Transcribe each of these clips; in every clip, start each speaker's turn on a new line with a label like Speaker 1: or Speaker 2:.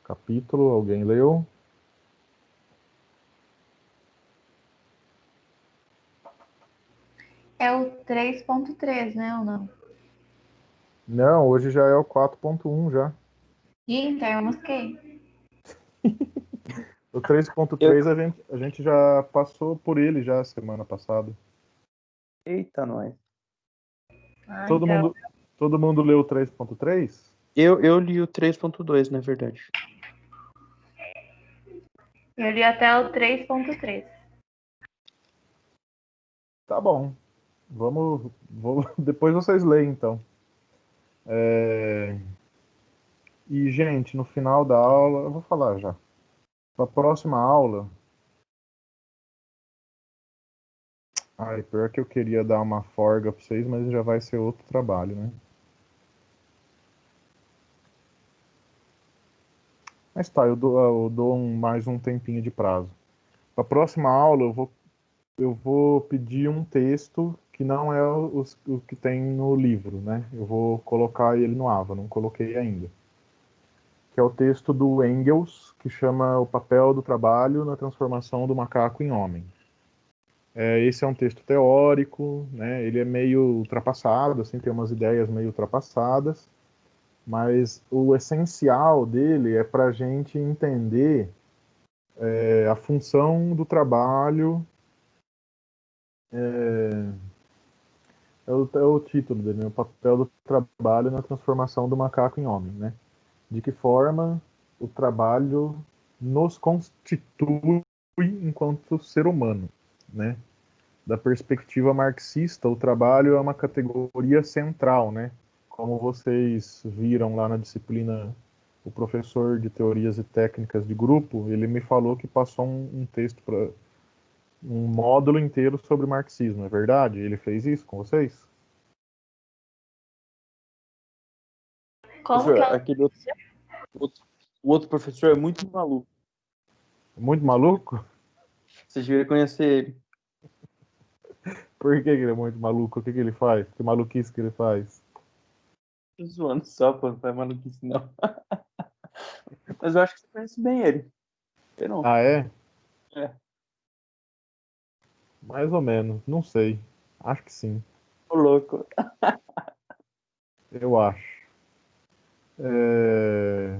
Speaker 1: capítulo. Alguém leu?
Speaker 2: É o 3.3, né, ou não?
Speaker 1: Não, hoje já é o 4.1 já.
Speaker 2: Ih, então eu mosquei.
Speaker 1: O
Speaker 3: Eu...
Speaker 1: 3.3 a gente já passou por ele já semana passada.
Speaker 3: Eita, nós.
Speaker 2: Ah,
Speaker 1: Todo
Speaker 2: então.
Speaker 1: mundo, todo mundo leu o 3.3?
Speaker 3: Eu li o 3.2, na verdade.
Speaker 2: Eu li até o 3.3.
Speaker 1: Tá bom. Depois vocês leem, então. E, gente, no final da aula, eu vou falar já. Na próxima aula, pior que eu queria dar uma folga pra vocês, mas já vai ser outro trabalho, né? Mas tá, eu dou mais um tempinho de prazo. Para a próxima aula, eu vou pedir um texto que não é o que tem no livro, né? Eu vou colocar ele no AVA, não coloquei ainda. Que é o texto do Engels, que chama O Papel do Trabalho na Transformação do Macaco em Homem. Esse é um texto teórico, né? Ele é meio ultrapassado, assim, tem umas ideias meio ultrapassadas, mas o essencial dele é para a gente entender a função do trabalho. É o título dele, né? O papel do trabalho na transformação do macaco em homem, né? De que forma o trabalho nos constitui enquanto ser humano, né? Da perspectiva marxista, o trabalho é uma categoria central, né? Como vocês viram lá na disciplina, o professor de teorias e técnicas de grupo, ele me falou que passou um texto para um módulo inteiro sobre marxismo, é verdade? Ele fez isso com vocês?
Speaker 2: Como que
Speaker 3: Professor,
Speaker 2: eu.
Speaker 3: o outro professor é muito maluco.
Speaker 1: Muito maluco?
Speaker 3: Vocês deveriam conhecer ele.
Speaker 1: Por que ele é muito maluco? O que ele faz? Que maluquice que ele faz?
Speaker 3: Tô zoando só, pô, não faz maluquice, não. Mas eu acho que você conhece bem ele. Eu não.
Speaker 1: Ah, é?
Speaker 3: É,
Speaker 1: Mais ou menos, não sei. Acho que sim,
Speaker 3: tô louco.
Speaker 1: eu acho. É...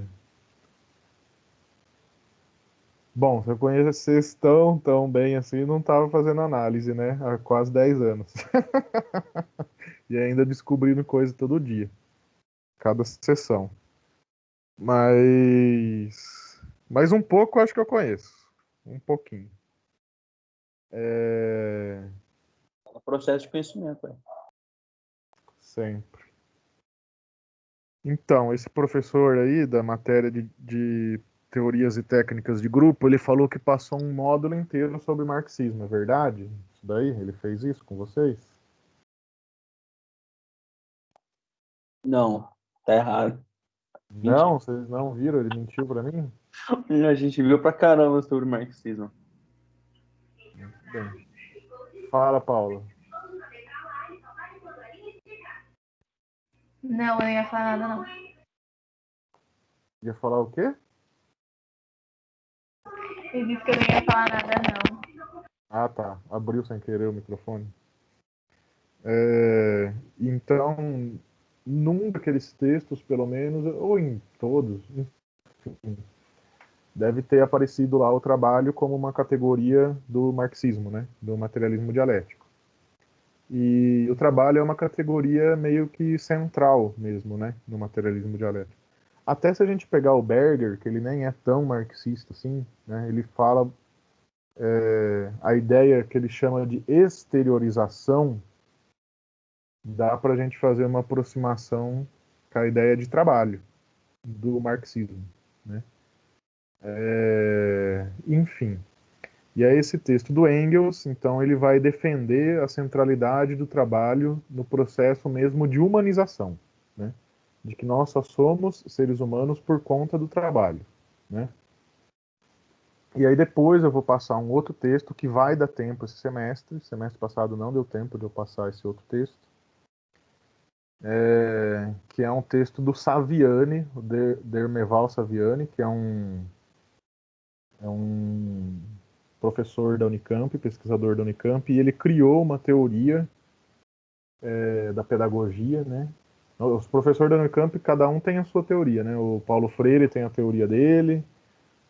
Speaker 1: Bom, se eu conhecesse tão bem assim, não estava fazendo análise, né? Há quase 10 anos. E ainda descobrindo coisa todo dia, cada sessão. Mas um pouco acho que eu conheço. Um pouquinho. É...
Speaker 3: É um processo de conhecimento, é.
Speaker 1: Sempre. Então, esse professor aí da matéria de teorias e técnicas de grupo, ele falou que passou um módulo inteiro sobre marxismo, é verdade? Isso daí? Ele fez isso com vocês?
Speaker 3: Não, tá errado. Mentira.
Speaker 1: Não, vocês não viram? Ele mentiu pra mim?
Speaker 3: A gente viu pra caramba sobre marxismo.
Speaker 1: Bem. Fala, Paula.
Speaker 2: Não, eu não ia falar nada, não.
Speaker 1: Ia falar o quê?
Speaker 2: Eu disse que eu não ia falar nada, não.
Speaker 1: Ah, tá. Abriu sem querer o microfone. Então, num daqueles textos, pelo menos, ou em todos, enfim, deve ter aparecido lá o trabalho como uma categoria do marxismo, né? Do materialismo dialético. E o trabalho é uma categoria meio que central mesmo, né? No materialismo dialético. Até se a gente pegar o Berger, que ele nem é tão marxista assim, né? Ele fala a ideia que ele chama de exteriorização, dá para a gente fazer uma aproximação com a ideia de trabalho do marxismo, né? Enfim, e é esse texto do Engels, então ele vai defender a centralidade do trabalho no processo mesmo de humanização, né? De que nós só somos seres humanos por conta do trabalho, né? E aí depois eu vou passar um outro texto que vai dar tempo esse semestre. Semestre passado não deu tempo de eu passar esse outro texto, que é um texto do Saviani, o Dermeval Saviani, que é um professor da Unicamp, pesquisador da Unicamp, e ele criou uma teoria da pedagogia, né? Os professores da Unicamp, cada um tem a sua teoria, né? O Paulo Freire tem a teoria dele,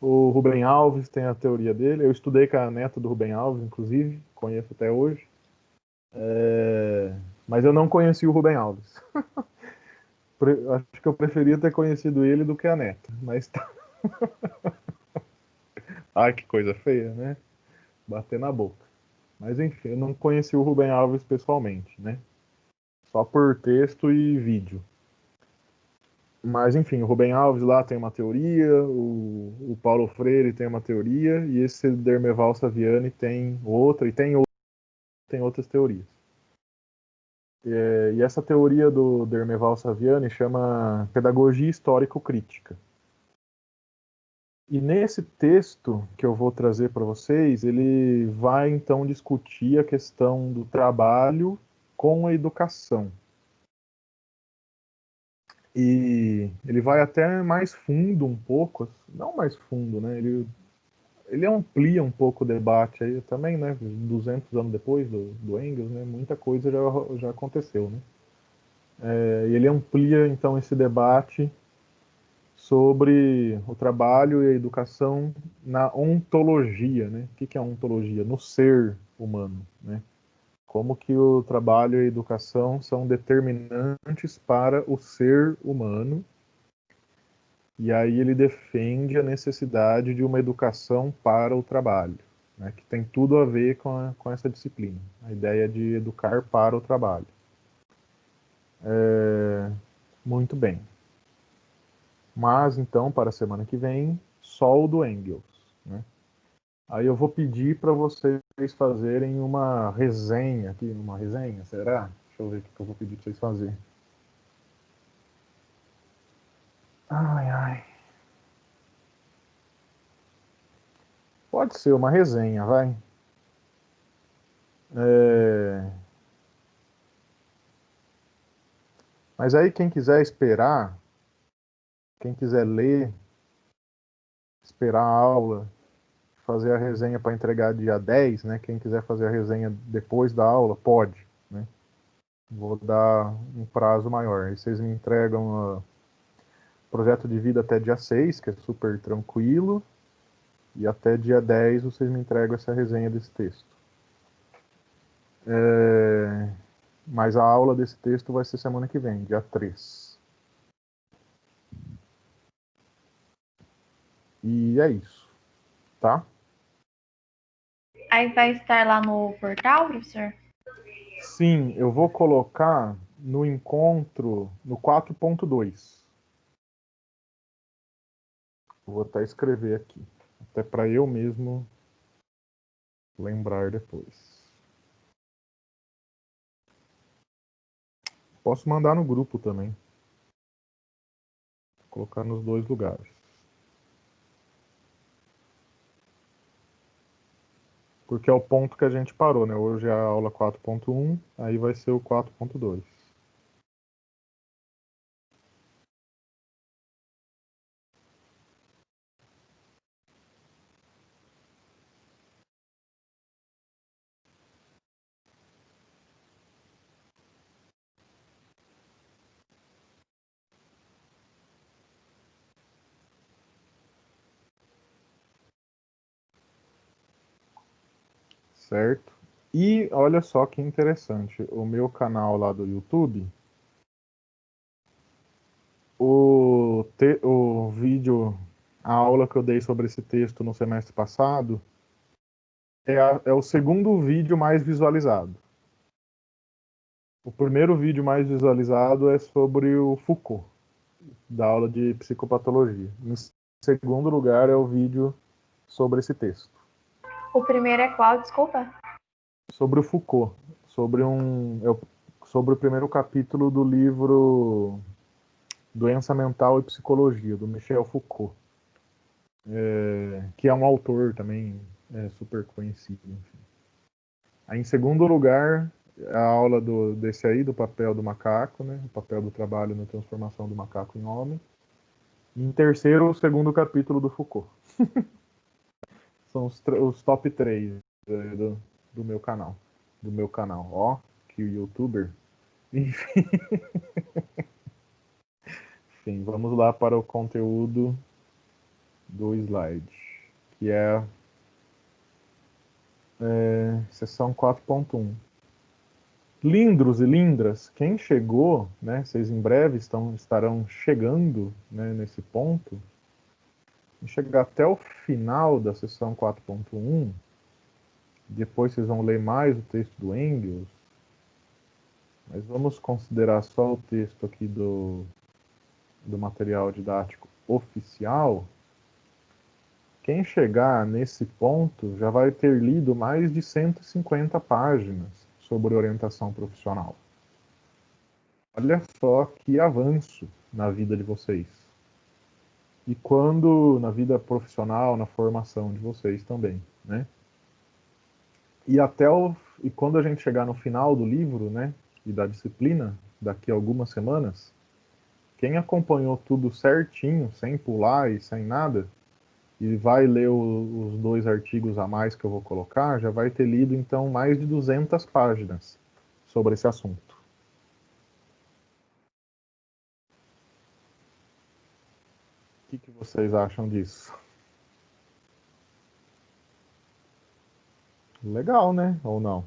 Speaker 1: o Rubem Alves tem a teoria dele. Eu estudei com a neta do Rubem Alves, inclusive, conheço até hoje. Mas eu não conheci o Rubem Alves. Acho que eu preferia ter conhecido ele do que a neta. Mas tá. Ai, que coisa feia, né? Bater na boca. Mas enfim, eu não conheci o Rubem Alves pessoalmente, né? Só por texto e vídeo. Mas enfim, o Rubem Alves lá tem uma teoria, o Paulo Freire tem uma teoria, e esse Dermeval Saviani tem outra, e tem outras teorias. E essa teoria do Dermeval Saviani chama Pedagogia Histórico-Crítica. E nesse texto que eu vou trazer para vocês, ele vai então discutir a questão do trabalho com a educação. E ele vai até mais fundo um pouco, não mais fundo, né? Ele amplia um pouco o debate aí também, né? 200 anos depois do Engels, né? Muita coisa já aconteceu, né? E ele amplia então esse debate sobre o trabalho e a educação na ontologia, né? O que é a ontologia? No ser humano, né? Como que o trabalho e a educação são determinantes para o ser humano. E aí ele defende a necessidade de uma educação para o trabalho, né? Que tem tudo a ver com essa disciplina, a ideia de educar para o trabalho. Muito bem. Mas então, para a semana que vem, só o do Engels, né? Aí eu vou pedir para vocês fazerem uma resenha aqui, uma resenha, será? Deixa eu ver o que eu vou pedir para vocês fazerem. Ai, ai. Pode ser uma resenha, vai. Mas aí quem quiser esperar, quem quiser ler, esperar a aula, fazer a resenha para entregar dia 10, né? Quem quiser fazer a resenha depois da aula, pode, né? Vou dar um prazo maior. Aí vocês me entregam o projeto de vida até dia 6, que é super tranquilo, e até dia 10 vocês me entregam essa resenha desse texto. Mas a aula desse texto vai ser semana que vem, dia 3. E é isso, tá?
Speaker 2: Aí vai estar lá no portal, professor?
Speaker 1: Sim, eu vou colocar no encontro no 4.2. Vou até escrever aqui, até para eu mesmo lembrar depois. Posso mandar no grupo também. Vou colocar nos dois lugares. Porque é o ponto que a gente parou, né? Hoje é a aula 4.1, aí vai ser o 4.2. Certo? E olha só que interessante, o meu canal lá do YouTube, o vídeo, a aula que eu dei sobre esse texto no semestre passado, é o segundo vídeo mais visualizado. O primeiro vídeo mais visualizado é sobre o Foucault, da aula de psicopatologia. Em segundo lugar é o vídeo sobre esse texto.
Speaker 2: O primeiro é qual, desculpa?
Speaker 1: Sobre o Foucault, sobre o primeiro capítulo do livro Doença Mental e Psicologia, do Michel Foucault, que é um autor também super conhecido. Enfim. Aí, em segundo lugar, a aula desse aí, do papel do macaco, né? O papel do trabalho na transformação do macaco em homem. E em terceiro, o segundo capítulo do Foucault. São os top 3 do meu canal. Do meu canal. Ó, que youtuber. Enfim, vamos lá para o conteúdo do slide, que é seção 4.1. Lindros e lindras, quem chegou, né, vocês em breve estarão chegando, né, nesse ponto, e chegar até o final da seção 4.1, depois vocês vão ler mais o texto do Engels, mas vamos considerar só o texto aqui do material didático oficial. Quem chegar nesse ponto já vai ter lido mais de 150 páginas sobre orientação profissional. Olha só que avanço na vida de vocês. E na vida profissional, na formação de vocês também, né? E quando a gente chegar no final do livro, né, e da disciplina, daqui a algumas semanas, quem acompanhou tudo certinho, sem pular e sem nada, e vai ler os 2 artigos a mais que eu vou colocar, já vai ter lido, então, mais de 200 páginas sobre esse assunto. O que vocês acham disso? Legal, né? Ou não?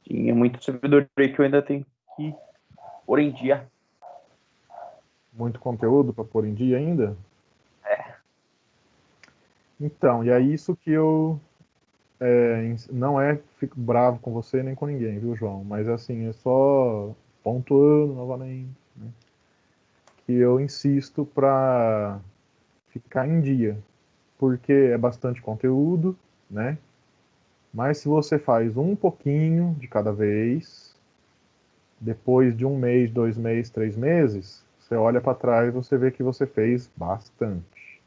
Speaker 3: Tinha muita sabedoria que eu ainda tenho que pôr em dia.
Speaker 1: Muito conteúdo para pôr em dia ainda?
Speaker 3: É.
Speaker 1: Então, e é isso que eu não fico bravo com você nem com ninguém, viu, João? Mas assim, é só pontuando novamente, né, que eu insisto para ficar em dia, porque é bastante conteúdo, né? Mas se você faz um pouquinho de cada vez, depois de 1 mês, 2 meses, 3 meses, você olha para trás e você vê que você fez bastante,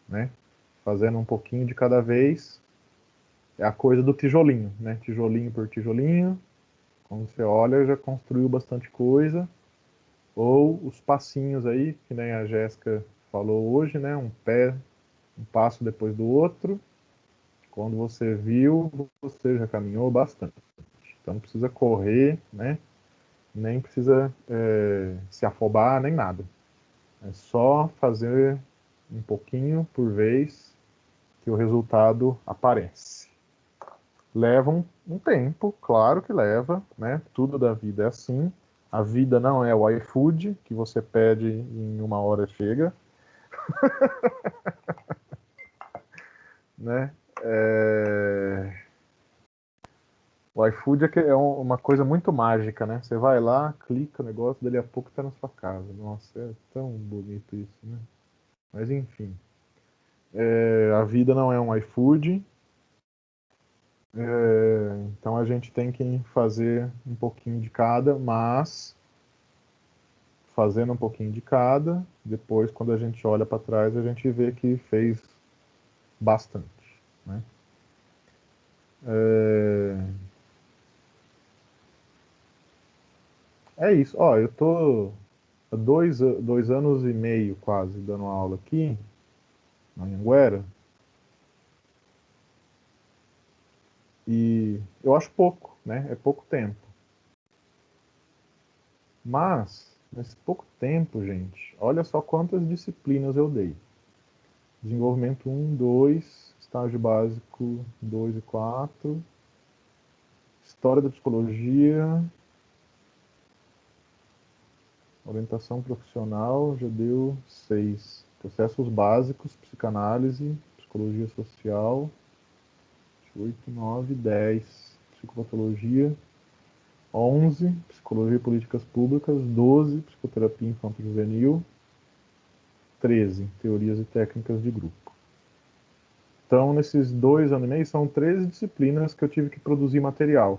Speaker 1: né? Fazendo um pouquinho de cada vez, é a coisa do tijolinho, né? Tijolinho por tijolinho. Quando você olha, já construiu bastante coisa. Ou os passinhos aí, que nem a Jéssica falou hoje, né? Um passo depois do outro. Quando você viu, você já caminhou bastante. Então não precisa correr, né? Nem precisa se afobar, nem nada. É só fazer um pouquinho por vez que o resultado aparece. Leva um tempo, claro que leva, né? Tudo da vida é assim. A vida não é o iFood, que você pede em 1 hora chega, né? O iFood é uma coisa muito mágica, né? Você vai lá, clica o negócio, dali a pouco tá na sua casa. Nossa, é tão bonito isso, né? Mas enfim, a vida não é um iFood, então a gente tem que fazer um pouquinho de cada, mas fazendo um pouquinho de cada, depois quando a gente olha para trás a gente vê que fez bastante, né? É isso. Ó, eu tô há 2 anos e meio quase dando aula aqui na Anhanguera e eu acho pouco, né? É pouco tempo. Mas nesse pouco tempo, gente, olha só quantas disciplinas eu dei. Desenvolvimento 1, 2, estágio básico 2 e 4, história da psicologia, orientação profissional, já deu 6. Processos básicos, psicanálise, psicologia social, 8, 9, 10. Psicopatologia, 11. Psicologia e políticas públicas, 12. Psicoterapia infanto-juvenil, 13. Teorias e técnicas de grupo. Então, nesses 2 anos e meio, são 13 disciplinas que eu tive que produzir material.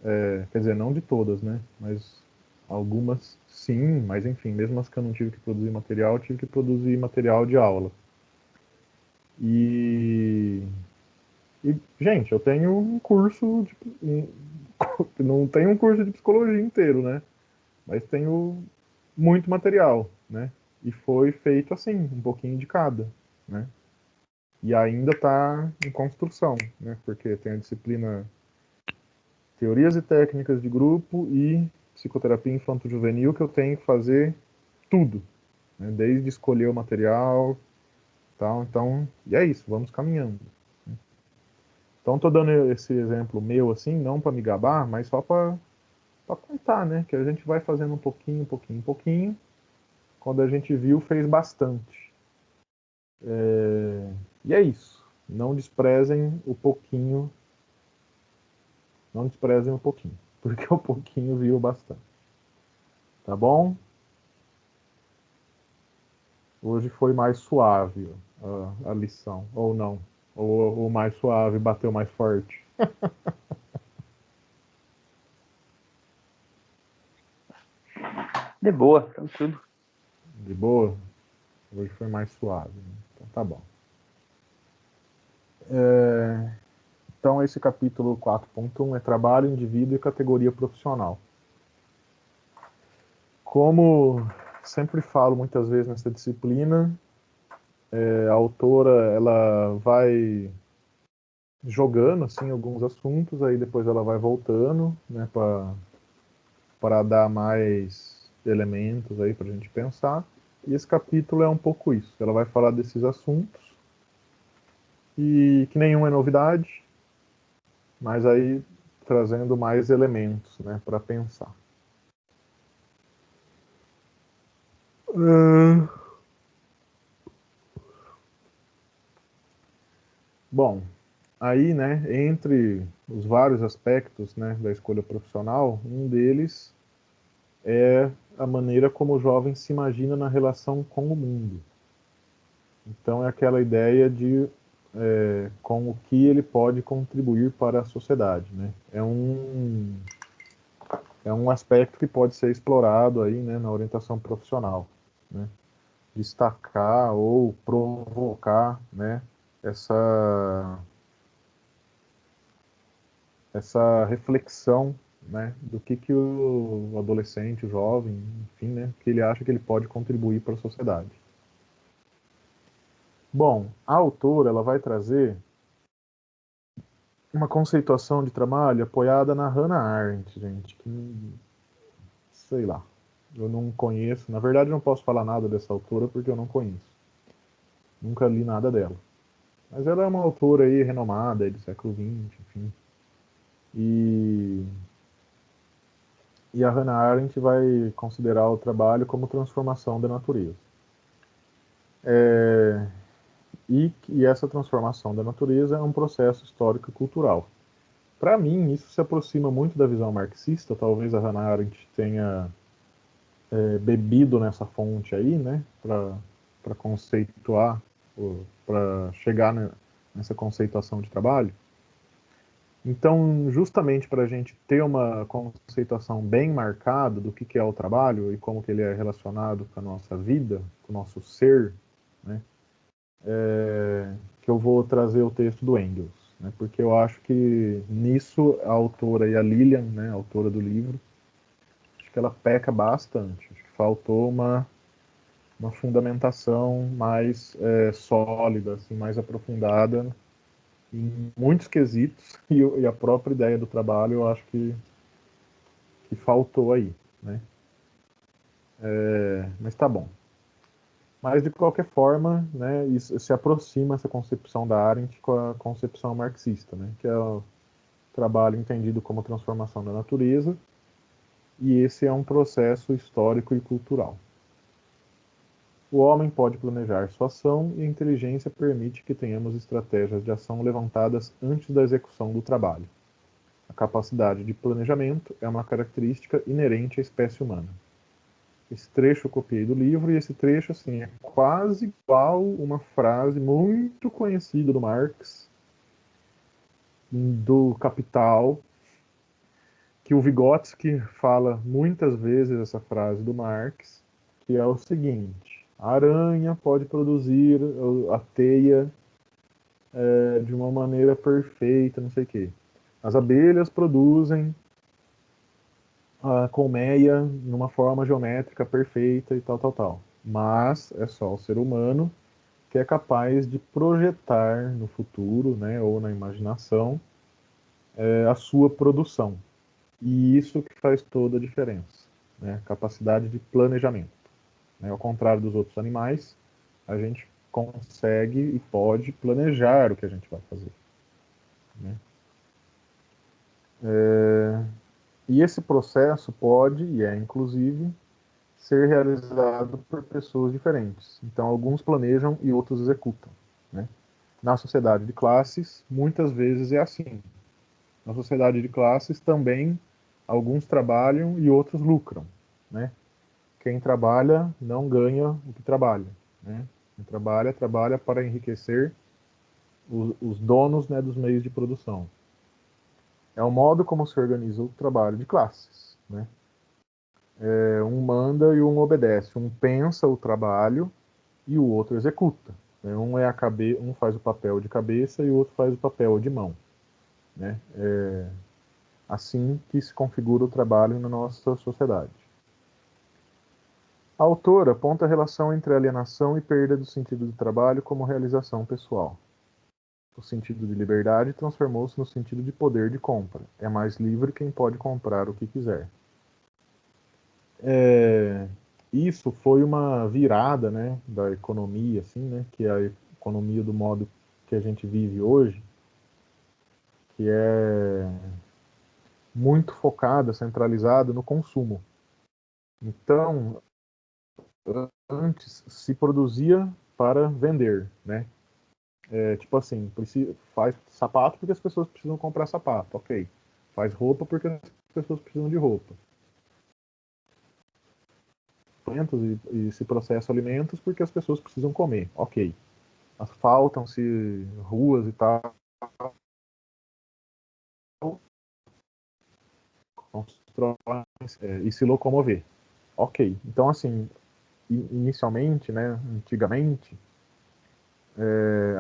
Speaker 1: Quer dizer, não de todas, né? Mas algumas sim, mas enfim, mesmo as que eu não tive que produzir material, eu tive que produzir material de aula. Gente, eu tenho um curso não tenho um curso de psicologia inteiro, né? Mas tenho muito material, né? E foi feito assim, um pouquinho de cada, né? E ainda está em construção, né? Porque tem a disciplina Teorias e Técnicas de Grupo e Psicoterapia Infanto-Juvenil, que eu tenho que fazer tudo, né? Desde escolher o material, tal. Então, e é isso, vamos caminhando. Então, estou dando esse exemplo meu assim, não para me gabar, mas só para contar, né? Que a gente vai fazendo um pouquinho, um pouquinho, um pouquinho. Quando a gente viu, fez bastante. E é isso. Não desprezem o pouquinho. Não desprezem o pouquinho. Porque o pouquinho viu bastante. Tá bom? Hoje foi mais suave a lição. Ou não. Ou mais suave bateu mais forte.
Speaker 3: De boa, tranquilo.
Speaker 1: De boa? Hoje foi mais suave. Né? Então tá bom. Então esse capítulo 4.1 é trabalho, indivíduo e categoria profissional. Como sempre falo muitas vezes nessa disciplina, a autora ela vai jogando assim alguns assuntos, aí depois ela vai voltando, né, para dar mais elementos aí para a gente pensar. E esse capítulo é um pouco isso. Ela vai falar desses assuntos e que nenhum é novidade, mas aí trazendo mais elementos, né, para pensar. Bom, aí, né, entre os vários aspectos, né, da escolha profissional, um deles é a maneira como o jovem se imagina na relação com o mundo. Então, é aquela ideia de com o que ele pode contribuir para a sociedade, né? É um aspecto que pode ser explorado aí, né, na orientação profissional, né? Destacar ou provocar, né, essa essa reflexão, né, do que o adolescente, o jovem, enfim, né, que ele acha que ele pode contribuir para a sociedade. Bom, a autora ela vai trazer uma conceituação de trabalho apoiada na Hannah Arendt, gente, que sei lá, eu não conheço, na verdade não posso falar nada dessa autora porque eu não conheço, nunca li nada dela. Mas ela é uma autora aí renomada, aí do século XX, enfim. E a Hannah Arendt vai considerar o trabalho como transformação da natureza. E essa transformação da natureza é um processo histórico e cultural. Para mim, isso se aproxima muito da visão marxista, talvez a Hannah Arendt tenha bebido nessa fonte aí, né, para conceituar, para chegar nessa conceituação de trabalho. Então, justamente para a gente ter uma conceituação bem marcada do que é o trabalho e como que ele é relacionado com a nossa vida, com o nosso ser, né, que eu vou trazer o texto do Engels, né, porque eu acho que nisso a autora e a Lilian, né, a autora do livro, acho que ela peca bastante. Acho que faltou uma fundamentação mais sólida, assim, mais aprofundada em muitos quesitos e a própria ideia do trabalho eu acho que faltou aí, né? Mas tá bom. Mas de qualquer forma, né, isso se aproxima essa concepção da Arendt com a concepção marxista, né, que é o trabalho entendido como transformação da natureza, e esse é um processo histórico e cultural. O homem pode planejar sua ação e a inteligência permite que tenhamos estratégias de ação levantadas antes da execução do trabalho. A capacidade de planejamento é uma característica inerente à espécie humana. Esse trecho eu copiei do livro e esse trecho assim é quase igual uma frase muito conhecida do Marx, do Capital, que o Vygotsky fala muitas vezes essa frase do Marx, que é o seguinte: a aranha pode produzir a teia de uma maneira perfeita, não sei o quê. As abelhas produzem a colmeia numa forma geométrica perfeita e tal, tal, tal. Mas é só o ser humano que é capaz de projetar no futuro, né, ou na imaginação, a sua produção. E isso que faz toda a diferença, né? Capacidade de planejamento. Né? Ao contrário dos outros animais, a gente consegue e pode planejar o que a gente vai fazer. Né? E esse processo pode, e é inclusive, ser realizado por pessoas diferentes. Então, alguns planejam e outros executam. Né? Na sociedade de classes, muitas vezes é assim. Na sociedade de classes também, alguns trabalham e outros lucram. Né? Quem trabalha não ganha o que trabalha. Né? Quem trabalha, trabalha para enriquecer os donos, né, dos meios de produção. É o modo como se organiza o trabalho de classes. Né? Um manda e um obedece. Um pensa o trabalho e o outro executa. Né? Um faz o papel de cabeça e o outro faz o papel de mão. Né? Assim que se configura o trabalho na nossa sociedade. A autora aponta a relação entre alienação e perda do sentido do trabalho como realização pessoal. O sentido de liberdade transformou-se no sentido de poder de compra. É mais livre quem pode comprar o que quiser. Isso foi uma virada, né, da economia, assim, né, que é a economia do modo que a gente vive hoje, que é muito focada, centralizada no consumo. Então, antes se produzia para vender, né? Tipo assim, faz sapato porque as pessoas precisam comprar sapato, ok. Faz roupa porque as pessoas precisam de roupa. E se processa alimentos porque as pessoas precisam comer, ok. Asfaltam-se ruas e tal, constrói e se locomover, ok. Então, assim, inicialmente, né, antigamente,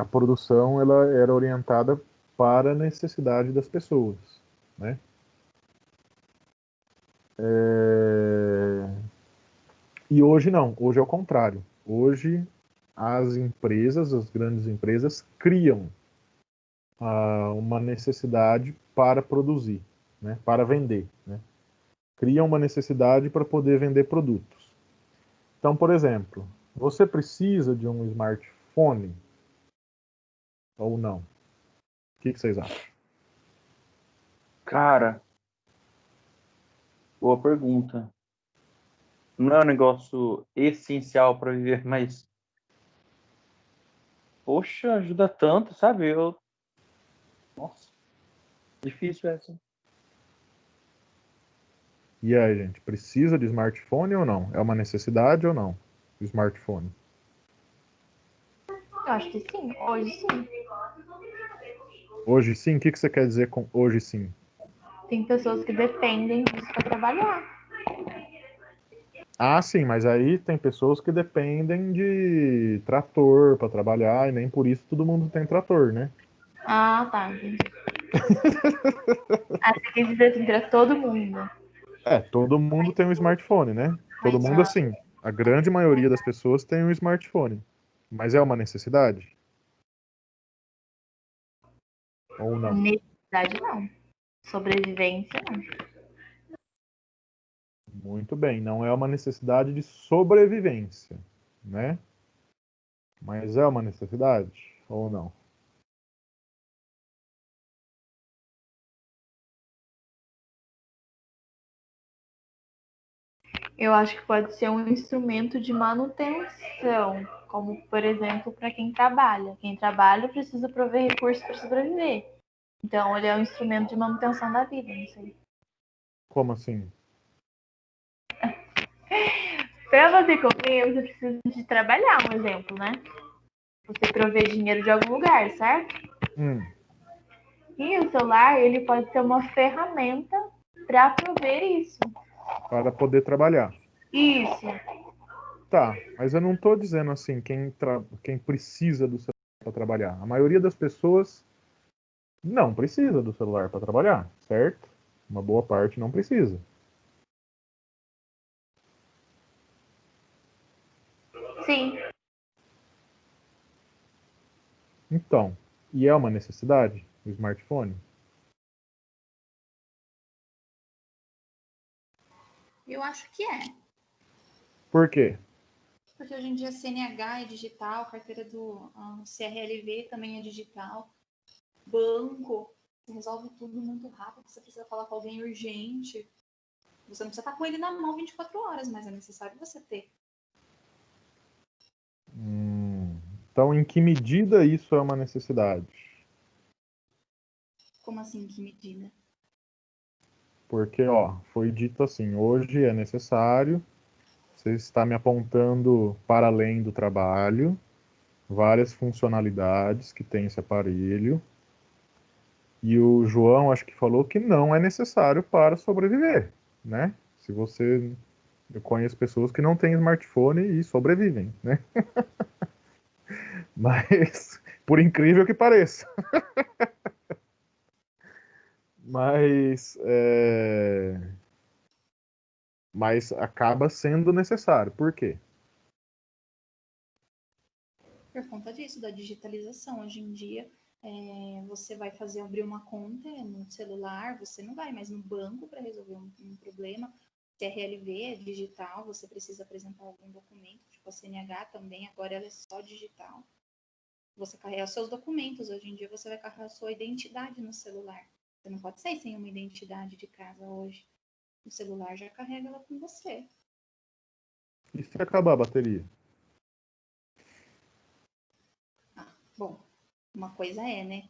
Speaker 1: a produção ela era orientada para a necessidade das pessoas, né? E hoje não, hoje é o contrário. Hoje as empresas, as grandes empresas, criam uma necessidade para produzir, né? Para vender, né? Criam uma necessidade para poder vender produtos. Então, por exemplo, você precisa de um smartphone ou não? O que vocês acham?
Speaker 3: Cara, boa pergunta. Não é um negócio essencial para viver, mas poxa, ajuda tanto, sabe? Nossa, difícil essa.
Speaker 1: E aí, gente, precisa de smartphone ou não? É uma necessidade ou não? O smartphone.
Speaker 2: Eu acho que sim, hoje sim.
Speaker 1: Hoje sim? O que você quer dizer com hoje sim?
Speaker 2: Tem pessoas que dependem disso para trabalhar.
Speaker 1: Ah, sim, mas aí tem pessoas que dependem de trator para trabalhar e nem por isso todo mundo tem trator, né?
Speaker 2: Ah, tá. Entendi. Ah, você quis dizer assim para todo mundo.
Speaker 1: Todo mundo tem um smartphone, né? Todo mundo, assim, a grande maioria das pessoas tem um smartphone. Mas é uma necessidade? Ou não?
Speaker 2: Necessidade não. Sobrevivência não.
Speaker 1: Muito bem, não é uma necessidade de sobrevivência, né? Mas é uma necessidade ou não?
Speaker 2: Eu acho que pode ser um instrumento de manutenção, como, por exemplo, para quem trabalha. Quem trabalha precisa prover recursos para sobreviver. Então, ele é um instrumento de manutenção da vida, não sei.
Speaker 1: Como assim?
Speaker 2: Para você comer, você precisa de trabalhar, um exemplo, né? Você prover dinheiro de algum lugar, certo?
Speaker 1: Hum,
Speaker 2: E o celular, ele pode ser uma ferramenta para prover isso.
Speaker 1: para poder trabalhar.
Speaker 2: Isso.
Speaker 1: Tá, mas eu não tô dizendo assim, quem precisa do celular para trabalhar. A maioria das pessoas não precisa do celular para trabalhar, certo? Uma boa parte não precisa.
Speaker 2: Sim.
Speaker 1: Então, e é uma necessidade o smartphone?
Speaker 4: Eu acho que é.
Speaker 1: Por quê?
Speaker 4: Porque hoje em dia CNH é digital, carteira do CRLV também é digital, banco, você resolve tudo muito rápido, você precisa falar com alguém urgente. Você não precisa estar com ele na mão 24 horas, mas é necessário você ter.
Speaker 1: Então, em que medida isso é uma necessidade?
Speaker 4: Como assim, em que medida?
Speaker 1: Porque, ó, foi dito assim, hoje é necessário, você está me apontando para além do trabalho, várias funcionalidades que tem esse aparelho, e o João acho que falou que não é necessário para sobreviver, né? Se você... Eu conheço pessoas que não têm smartphone e sobrevivem, né? Mas, por incrível que pareça. Mas, mas acaba sendo necessário. Por quê?
Speaker 4: Por conta disso, da digitalização. Hoje em dia, você vai abrir uma conta no celular, você não vai mais no banco para resolver um problema. CRLV é digital, você precisa apresentar algum documento, tipo a CNH também, agora ela é só digital. Você carrega os seus documentos, hoje em dia você vai carregar a sua identidade no celular. Você não pode sair sem uma identidade de casa hoje. O celular já carrega ela com você.
Speaker 1: E se acabar a bateria?
Speaker 4: Bom, uma coisa né?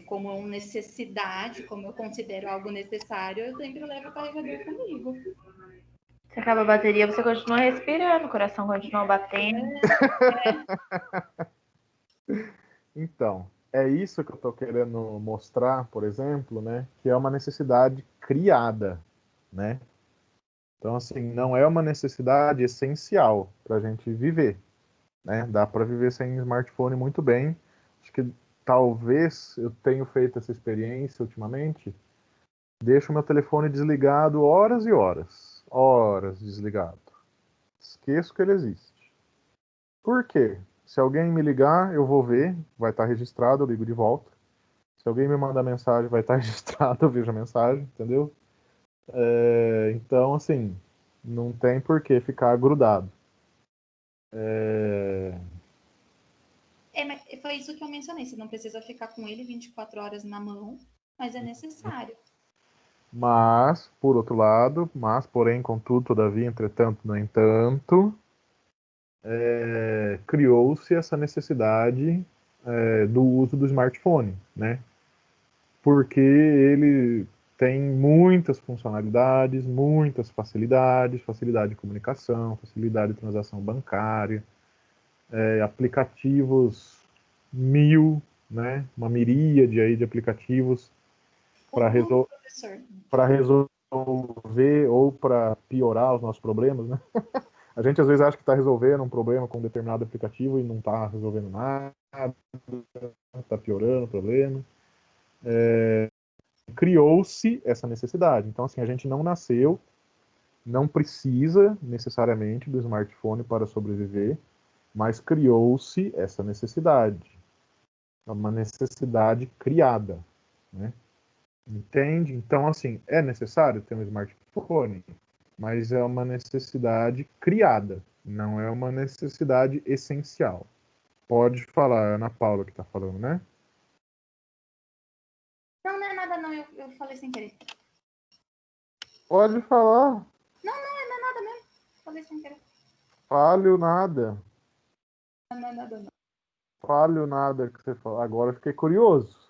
Speaker 4: Como uma necessidade, como eu considero algo necessário, eu sempre levo o carregador comigo.
Speaker 2: Se acaba a bateria, você continua respirando, o coração continua batendo.
Speaker 1: Então, é isso que eu estou querendo mostrar, por exemplo, né? Que é uma necessidade criada, né? Então, assim, não é uma necessidade essencial para a gente viver, né? Dá para viver sem smartphone muito bem. Acho que talvez eu tenha feito essa experiência ultimamente. Deixo meu telefone desligado horas e horas desligado. Esqueço que ele existe. Por quê? Se alguém me ligar, eu vou ver, vai estar registrado, eu ligo de volta. Se alguém me mandar mensagem, vai estar registrado, eu vejo a mensagem, entendeu? Então, assim, não tem por que ficar grudado.
Speaker 4: Mas foi isso que eu mencionei. Você não precisa ficar com ele 24 horas na mão, mas é necessário.
Speaker 1: Mas, por outro lado, porém, contudo, todavia, entretanto, no entanto, criou-se essa necessidade do uso do smartphone, né? Porque ele tem muitas funcionalidades, muitas facilidades, facilidade de comunicação, facilidade de transação bancária, aplicativos né? Uma miríade aí de aplicativos para resolver ou para piorar os nossos problemas, né? A gente às vezes acha que está resolvendo um problema com um determinado aplicativo e não está resolvendo nada, está piorando o problema. Criou-se essa necessidade. Então, assim, a gente não nasceu, não precisa necessariamente do smartphone para sobreviver, mas criou-se essa necessidade. É uma necessidade criada, né? Entende? Então, assim, é necessário ter um smartphone, mas é uma necessidade criada, não é uma necessidade essencial. Pode falar, Ana Paula que está falando, né?
Speaker 4: Não, não é nada não, eu falei sem querer.
Speaker 1: Pode falar.
Speaker 4: Não é nada mesmo. Falei sem querer.
Speaker 1: Falho nada.
Speaker 4: Não é nada não.
Speaker 1: Falho nada que você falou. Agora eu fiquei curioso.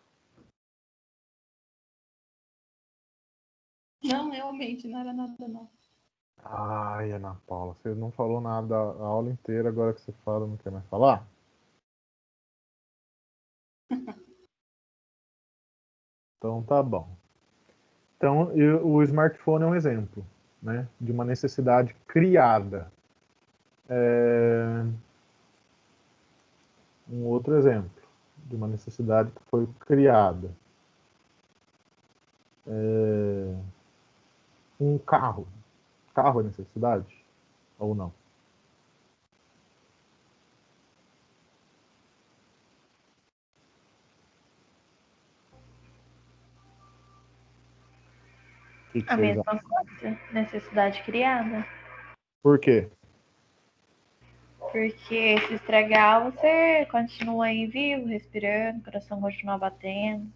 Speaker 4: Não, realmente, não era nada não.
Speaker 1: Ai, Ana Paula, você não falou nada a aula inteira, agora que você fala, não quer mais falar? Então tá bom. Então, o smartphone é um exemplo, né, de uma necessidade criada. Um outro exemplo de uma necessidade que foi criada. Um carro. Carro é necessidade? Ou não? O que
Speaker 2: A
Speaker 1: vocês
Speaker 2: mesma
Speaker 1: acham?
Speaker 2: coisa, necessidade criada.
Speaker 1: Por quê?
Speaker 2: Porque se estragar, você continua aí vivo, respirando, o coração continua batendo.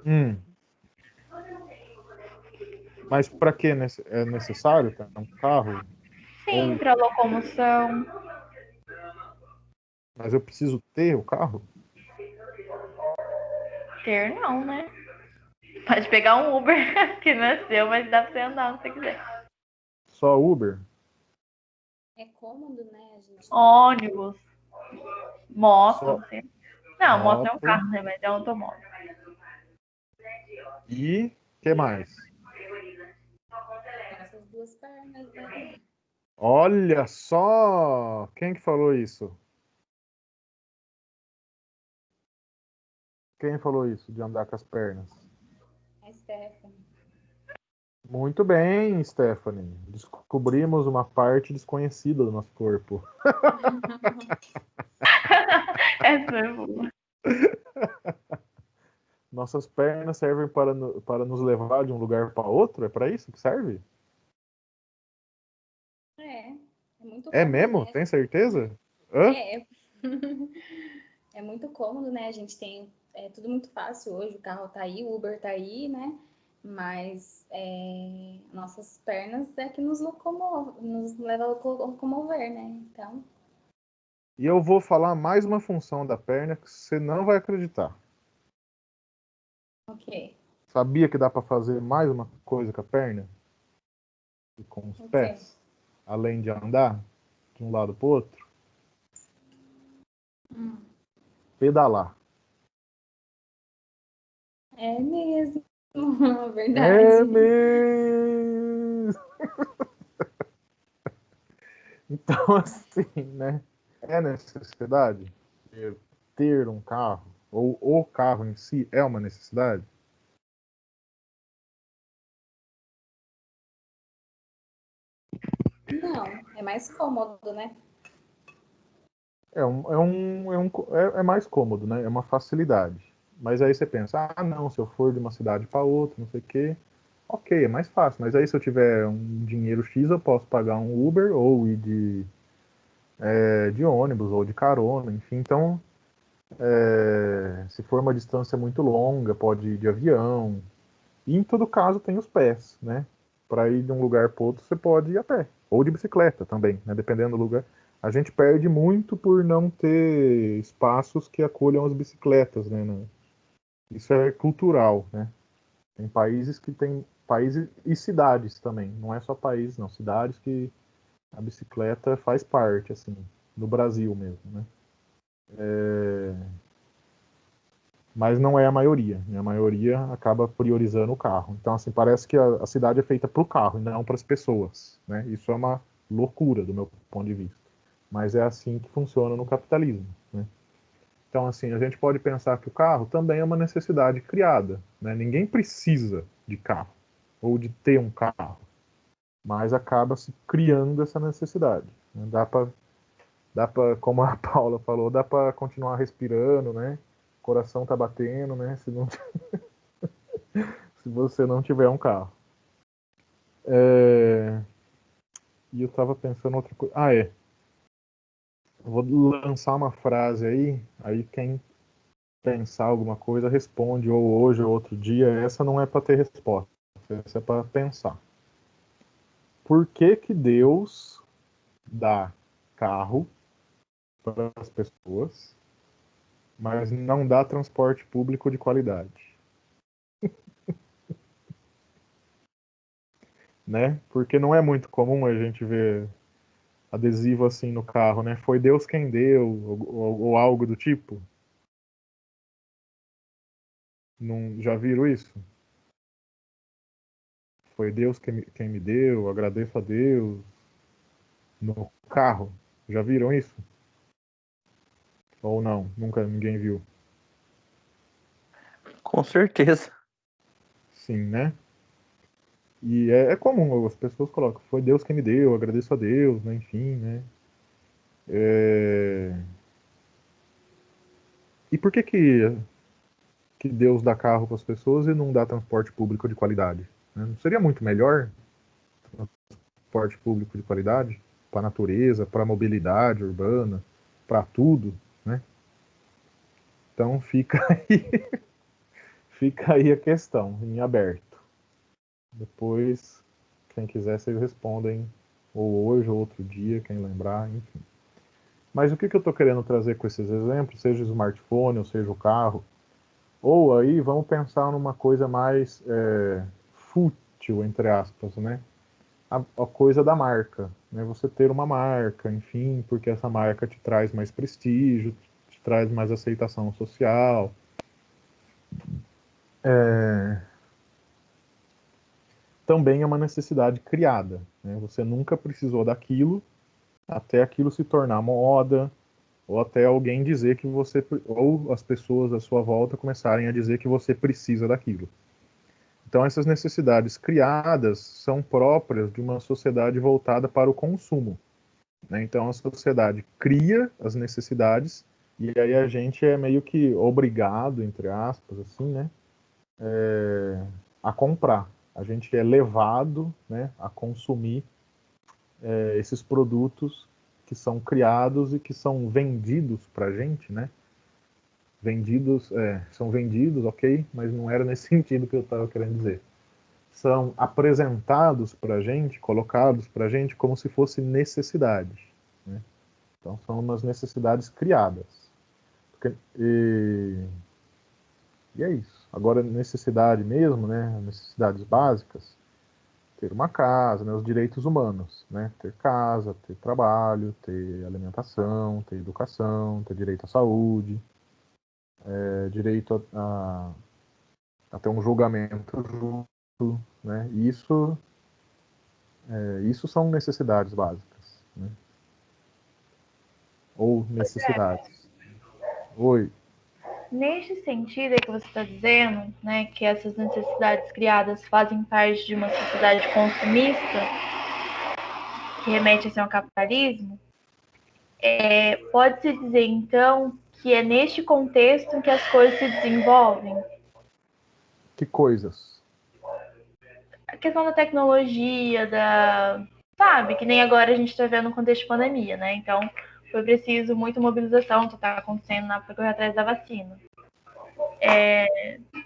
Speaker 1: Hum, mas para que é necessário ter um carro?
Speaker 2: Sim,
Speaker 1: Ou,
Speaker 2: para locomoção.
Speaker 1: mas eu preciso ter o carro?
Speaker 2: Ter não, né? Pode pegar um Uber, que não é seu, mas dá pra você andar se você quiser.
Speaker 1: Só Uber?
Speaker 4: É cômodo, né? A gente ter um carro.
Speaker 2: Ônibus, moto.
Speaker 1: Só
Speaker 2: Sim. Não, moto não é um
Speaker 1: moto?
Speaker 2: carro, né? Mas é um automóvel.
Speaker 1: E que mais?
Speaker 4: Nossas duas pernas, né?
Speaker 1: Olha só! Quem que falou isso? Quem falou isso de andar com as pernas?
Speaker 4: A Stephanie.
Speaker 1: Muito bem, Stephanie. Descobrimos uma parte desconhecida do nosso corpo.
Speaker 2: Essa é boa.
Speaker 1: Nossas pernas servem para nos levar de um lugar para outro? É para isso que serve?
Speaker 4: É muito
Speaker 1: É
Speaker 4: cômodo,
Speaker 1: mesmo?
Speaker 4: né?
Speaker 1: Tem certeza? Hã?
Speaker 4: É, é muito cômodo, né? A gente tem tudo muito fácil hoje. O carro tá aí, o Uber tá aí, né? Mas nossas pernas é que nos leva a locomover, né? Então,
Speaker 1: E eu vou falar mais uma função da perna que você não vai acreditar.
Speaker 4: ok.
Speaker 1: Sabia que dá para fazer mais uma coisa com a perna? E com os
Speaker 4: Ok.
Speaker 1: pés? Além de andar de um lado para o outro?
Speaker 4: Hum.
Speaker 1: Pedalar.
Speaker 4: É mesmo,
Speaker 1: É
Speaker 4: verdade.
Speaker 1: mesmo! Então, assim, né? É necessidade ter um carro, ou o carro em si é uma necessidade?
Speaker 4: Não, é mais cômodo, né?
Speaker 1: É mais cômodo, né? É uma facilidade. Mas aí você pensa, ah, não, se eu for de uma cidade para outra, não sei o quê, ok, é mais fácil. Mas aí se eu tiver um dinheiro X, eu posso pagar um Uber ou ir de ônibus ou de carona, enfim. Então, se for uma distância muito longa, pode ir de avião. E em todo caso tem os pés, né? Para ir de um lugar para outro, você pode ir a pé. Ou de bicicleta também, né? Dependendo do lugar. A gente perde muito por não ter espaços que acolham as bicicletas, né? Isso é cultural, né? Tem países que tem países e cidades também. Não é só países, não. Cidades que a bicicleta faz parte, assim, no Brasil mesmo, né? Mas não é a maioria, né? A maioria acaba priorizando o carro. Então, assim, parece que a cidade é feita para o carro e não para as pessoas, né? Isso é uma loucura do meu ponto de vista. Mas é assim que funciona no capitalismo, né? Então, assim, a gente pode pensar que o carro também é uma necessidade criada, né? Ninguém precisa de carro ou de ter um carro, mas acaba se criando essa necessidade, né? Dá para, como a Paula falou, dá para continuar respirando, né? O coração tá batendo, né? Se você não tiver um carro. É, E eu tava pensando outra coisa. Ah, é. Eu vou lançar uma frase aí quem pensar alguma coisa responde, ou hoje ou outro dia. Essa não é para ter resposta, essa é para pensar. Por que que Deus dá carro para as pessoas, mas não dá transporte público de qualidade? Né? Porque não é muito comum a gente ver adesivo assim no carro, né? Foi Deus quem deu, ou algo do tipo. Não, já viram isso? Foi Deus quem me deu, agradeço a Deus no carro. Já viram isso? Ou não? Nunca ninguém viu?
Speaker 3: Com certeza.
Speaker 1: Sim, né? E é comum, as pessoas colocam, foi Deus quem me deu, agradeço a Deus, né? Enfim, né? É, E por que Deus dá carro para as pessoas e não dá transporte público de qualidade? Né? Não seria muito melhor transporte público de qualidade para a natureza, para a mobilidade urbana, para tudo, né? Então fica aí a questão em aberto. Depois, quem quiser, vocês respondem ou hoje ou outro dia, quem lembrar, enfim. Mas o que eu estou querendo trazer com esses exemplos, seja o smartphone, ou seja o carro, ou aí vamos pensar numa coisa mais fútil, entre aspas, né? A coisa da marca, né? Você ter uma marca, enfim, porque essa marca te traz mais prestígio, te traz mais aceitação social. Também é uma necessidade criada, né? Você nunca precisou daquilo até aquilo se tornar moda, ou até alguém dizer que você, ou as pessoas à sua volta começarem a dizer que você precisa daquilo. Então, essas necessidades criadas são próprias de uma sociedade voltada para o consumo, né? Então, a sociedade cria as necessidades e aí a gente é meio que obrigado, entre aspas, assim, né, a comprar. A gente é levado, né, a consumir esses produtos que são criados e que são vendidos para a gente, né? Vendidos, são vendidos, ok, mas não era nesse sentido que eu estava querendo dizer. São apresentados para a gente, colocados para a gente como se fosse necessidade, né? Então são umas necessidades criadas. E é isso. Agora, necessidade mesmo, né? Necessidades básicas, ter uma casa, né? Os direitos humanos, né? Ter casa, ter trabalho, ter alimentação, ter educação, ter direito à saúde, direito a ter um julgamento justo, né? Isso são necessidades básicas, né? Ou necessidades. Oi.
Speaker 2: Neste sentido é que você está dizendo, né, que essas necessidades criadas fazem parte de uma sociedade consumista, que remete assim, ao capitalismo, pode-se dizer, então, que é neste contexto que as coisas se desenvolvem?
Speaker 1: Que coisas?
Speaker 2: A questão da tecnologia, sabe, que nem agora a gente está vendo no contexto de pandemia, né? Então, foi preciso muita mobilização que está acontecendo para correr atrás da vacina.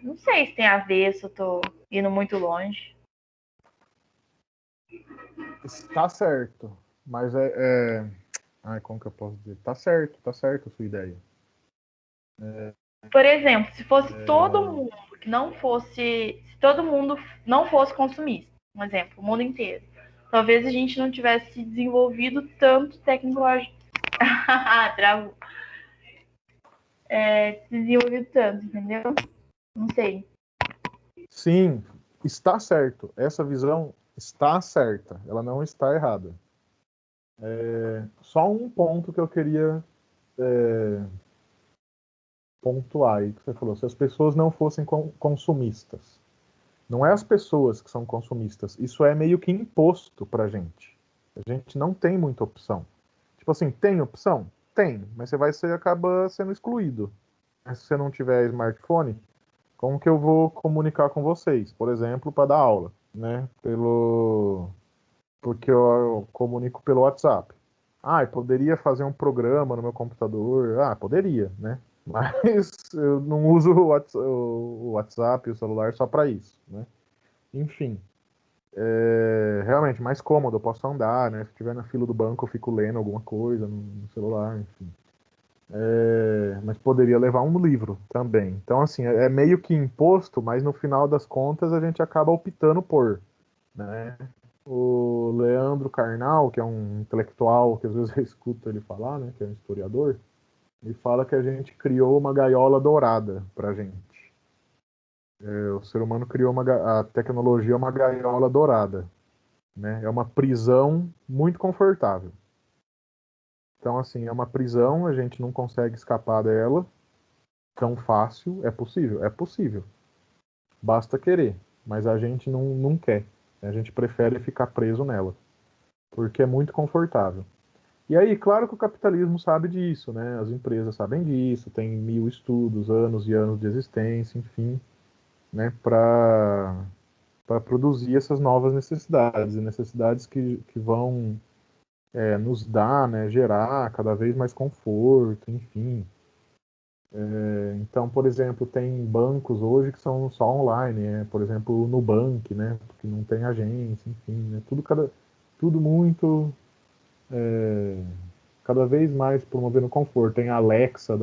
Speaker 2: Não sei se tem a ver, se eu estou indo muito longe.
Speaker 1: Está certo, mas Ai, como que eu posso dizer? Tá certo a sua ideia.
Speaker 2: Por exemplo, se fosse todo mundo que não fosse. Se todo mundo não fosse consumista, um exemplo, o mundo inteiro. Talvez a gente não tivesse desenvolvido tanto tecnologia. Travou. Desenvolvido tanto, entendeu? Não sei.
Speaker 1: Sim, está certo. Essa visão está certa. Ela não está errada. Só um ponto que eu queria pontuar aí que você falou. Se as pessoas não fossem consumistas. Não é as pessoas que são consumistas. Isso é meio que imposto pra gente. A gente não tem muita opção. Tipo assim, tem opção? Tem, mas acaba sendo excluído. Se você não tiver smartphone, como que eu vou comunicar com vocês? Por exemplo, para dar aula, né? Porque eu comunico pelo WhatsApp. Ah, eu poderia fazer um programa no meu computador. Ah, poderia, né? Mas eu não uso o WhatsApp, o celular só para isso, né? Enfim, realmente mais cômodo, eu posso andar, né? Se estiver na fila do banco, eu fico lendo alguma coisa no celular, enfim. Mas poderia levar um livro também. Então, assim, é meio que imposto, mas no final das contas a gente acaba optando por, né? O Leandro Carnal, que é um intelectual que às vezes eu escuto ele falar, né? Que é um historiador, ele fala que a gente criou uma gaiola dourada pra gente. O ser humano criou a tecnologia é uma gaiola dourada, né? É uma prisão muito confortável. Então, assim, é uma prisão, a gente não consegue escapar dela tão fácil. É possível? É possível. Basta querer, mas a gente não quer. A gente prefere ficar preso nela, porque é muito confortável. E aí, claro que o capitalismo sabe disso, né? As empresas sabem disso, tem 1000 estudos, anos e anos de existência, enfim, né? Para produzir essas novas necessidades, e necessidades que vão nos dar, né? Gerar cada vez mais conforto, enfim. Então, por exemplo, tem bancos hoje que são só online, por exemplo, o Nubank, né? Porque não tem agência, enfim, né? Tudo muito cada vez mais promovendo conforto. Tem a Alexa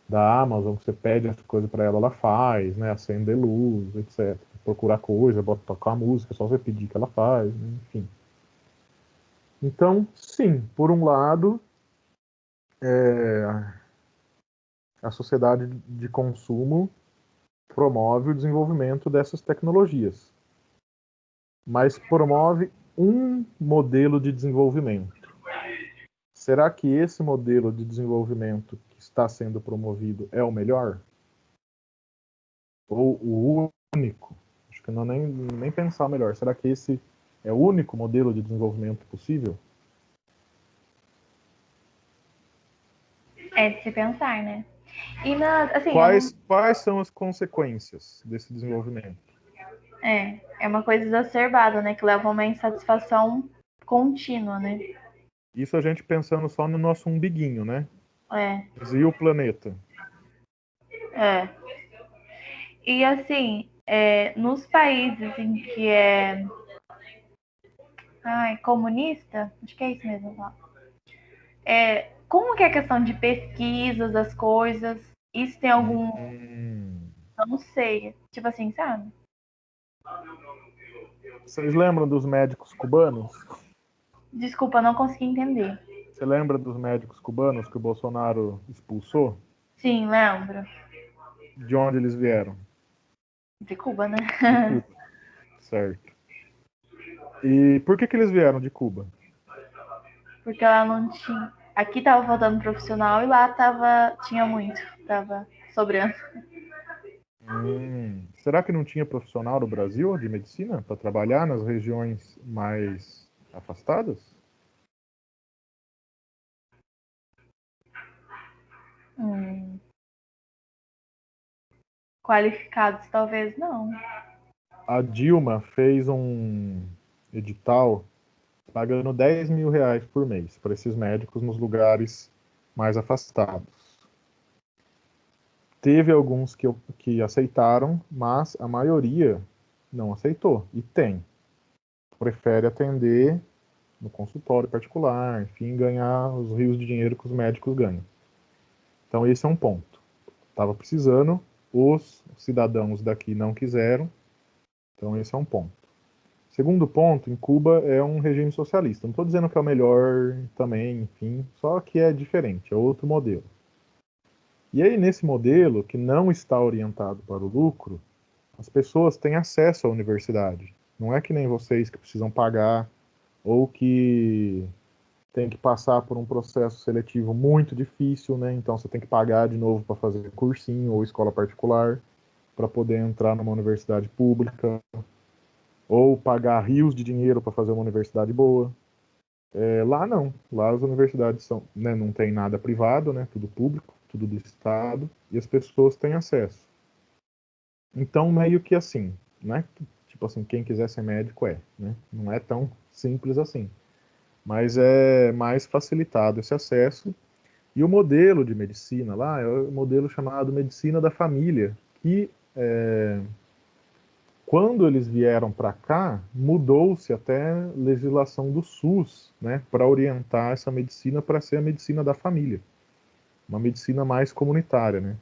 Speaker 1: da Amazon, que você pede as coisas para ela, ela faz, né? Acender luz, etc. Procurar coisa, bota tocar música, só você pedir que ela faz, né? Enfim. Então, sim, por um lado, a sociedade de consumo promove o desenvolvimento dessas tecnologias, mas promove um modelo de desenvolvimento. Será que esse modelo de desenvolvimento que está sendo promovido é o melhor? Ou o único? Acho que não nem pensar melhor. Será que esse é o único modelo de desenvolvimento possível?
Speaker 2: É de se pensar, né? E assim, eu não.
Speaker 1: Quais são as consequências desse desenvolvimento?
Speaker 2: É uma coisa exacerbada, né? Que leva a uma insatisfação contínua, né?
Speaker 1: Isso a gente pensando só no nosso umbiguinho, né?
Speaker 2: É,
Speaker 1: Mas e o planeta?
Speaker 2: é. E assim, nos países em que comunista, acho que é isso mesmo, lá. Como que é a questão de pesquisas das coisas? Isso tem algum,
Speaker 1: Hum.
Speaker 2: não sei, tipo assim, sabe?
Speaker 1: Vocês lembram dos médicos cubanos?
Speaker 2: Desculpa, não consegui entender.
Speaker 1: Você lembra dos médicos cubanos que o Bolsonaro expulsou?
Speaker 2: Sim, lembro.
Speaker 1: De onde eles vieram?
Speaker 2: De Cuba, né?
Speaker 1: De Cuba, certo. E por que eles vieram de Cuba?
Speaker 2: Porque lá não tinha. Aqui tava faltando profissional e lá tinha muito. Tava sobrando.
Speaker 1: Será que não tinha profissional no Brasil de medicina para trabalhar nas regiões mais afastadas?
Speaker 2: Hum, qualificados, talvez não.
Speaker 1: A Dilma fez um edital pagando R$ 10.000 por mês para esses médicos nos lugares mais afastados. Teve alguns que aceitaram, mas a maioria não aceitou. E prefere atender no consultório particular, enfim, ganhar os rios de dinheiro que os médicos ganham. Então esse é um ponto. Estava precisando, os cidadãos daqui não quiseram, então esse é um ponto. Segundo ponto, em Cuba é um regime socialista. Não estou dizendo que é o melhor também, enfim, só que é diferente, é outro modelo. E aí, nesse modelo, que não está orientado para o lucro, as pessoas têm acesso à universidade. Não é que nem vocês que precisam pagar ou que tem que passar por um processo seletivo muito difícil, né? Então você tem que pagar de novo para fazer cursinho ou escola particular para poder entrar numa universidade pública, ou pagar rios de dinheiro para fazer uma universidade boa. Lá não. Lá as universidades são, né, não tem nada privado, né? Tudo público, tudo do Estado, e as pessoas têm acesso. Então, meio que assim, né? Tipo assim, quem quiser ser médico né? Não é tão simples assim. Mas é mais facilitado esse acesso. E o modelo de medicina lá é o modelo chamado medicina da família, que quando eles vieram para cá, mudou-se até a legislação do SUS, né, para orientar essa medicina para ser a medicina da família, uma medicina mais comunitária, né.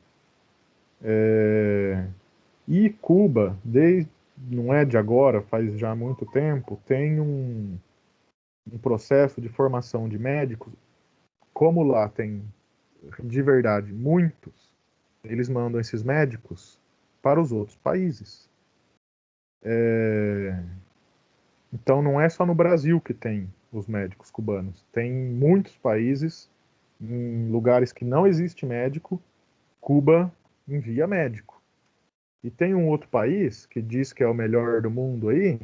Speaker 1: E Cuba, não é de agora, faz já muito tempo, tem um processo de formação de médicos, como lá tem de verdade muitos, eles mandam esses médicos para os outros países. Então não é só no Brasil que tem os médicos cubanos. Tem muitos países, em lugares que não existe médico, Cuba envia médico. E tem um outro país que diz que é o melhor do mundo aí,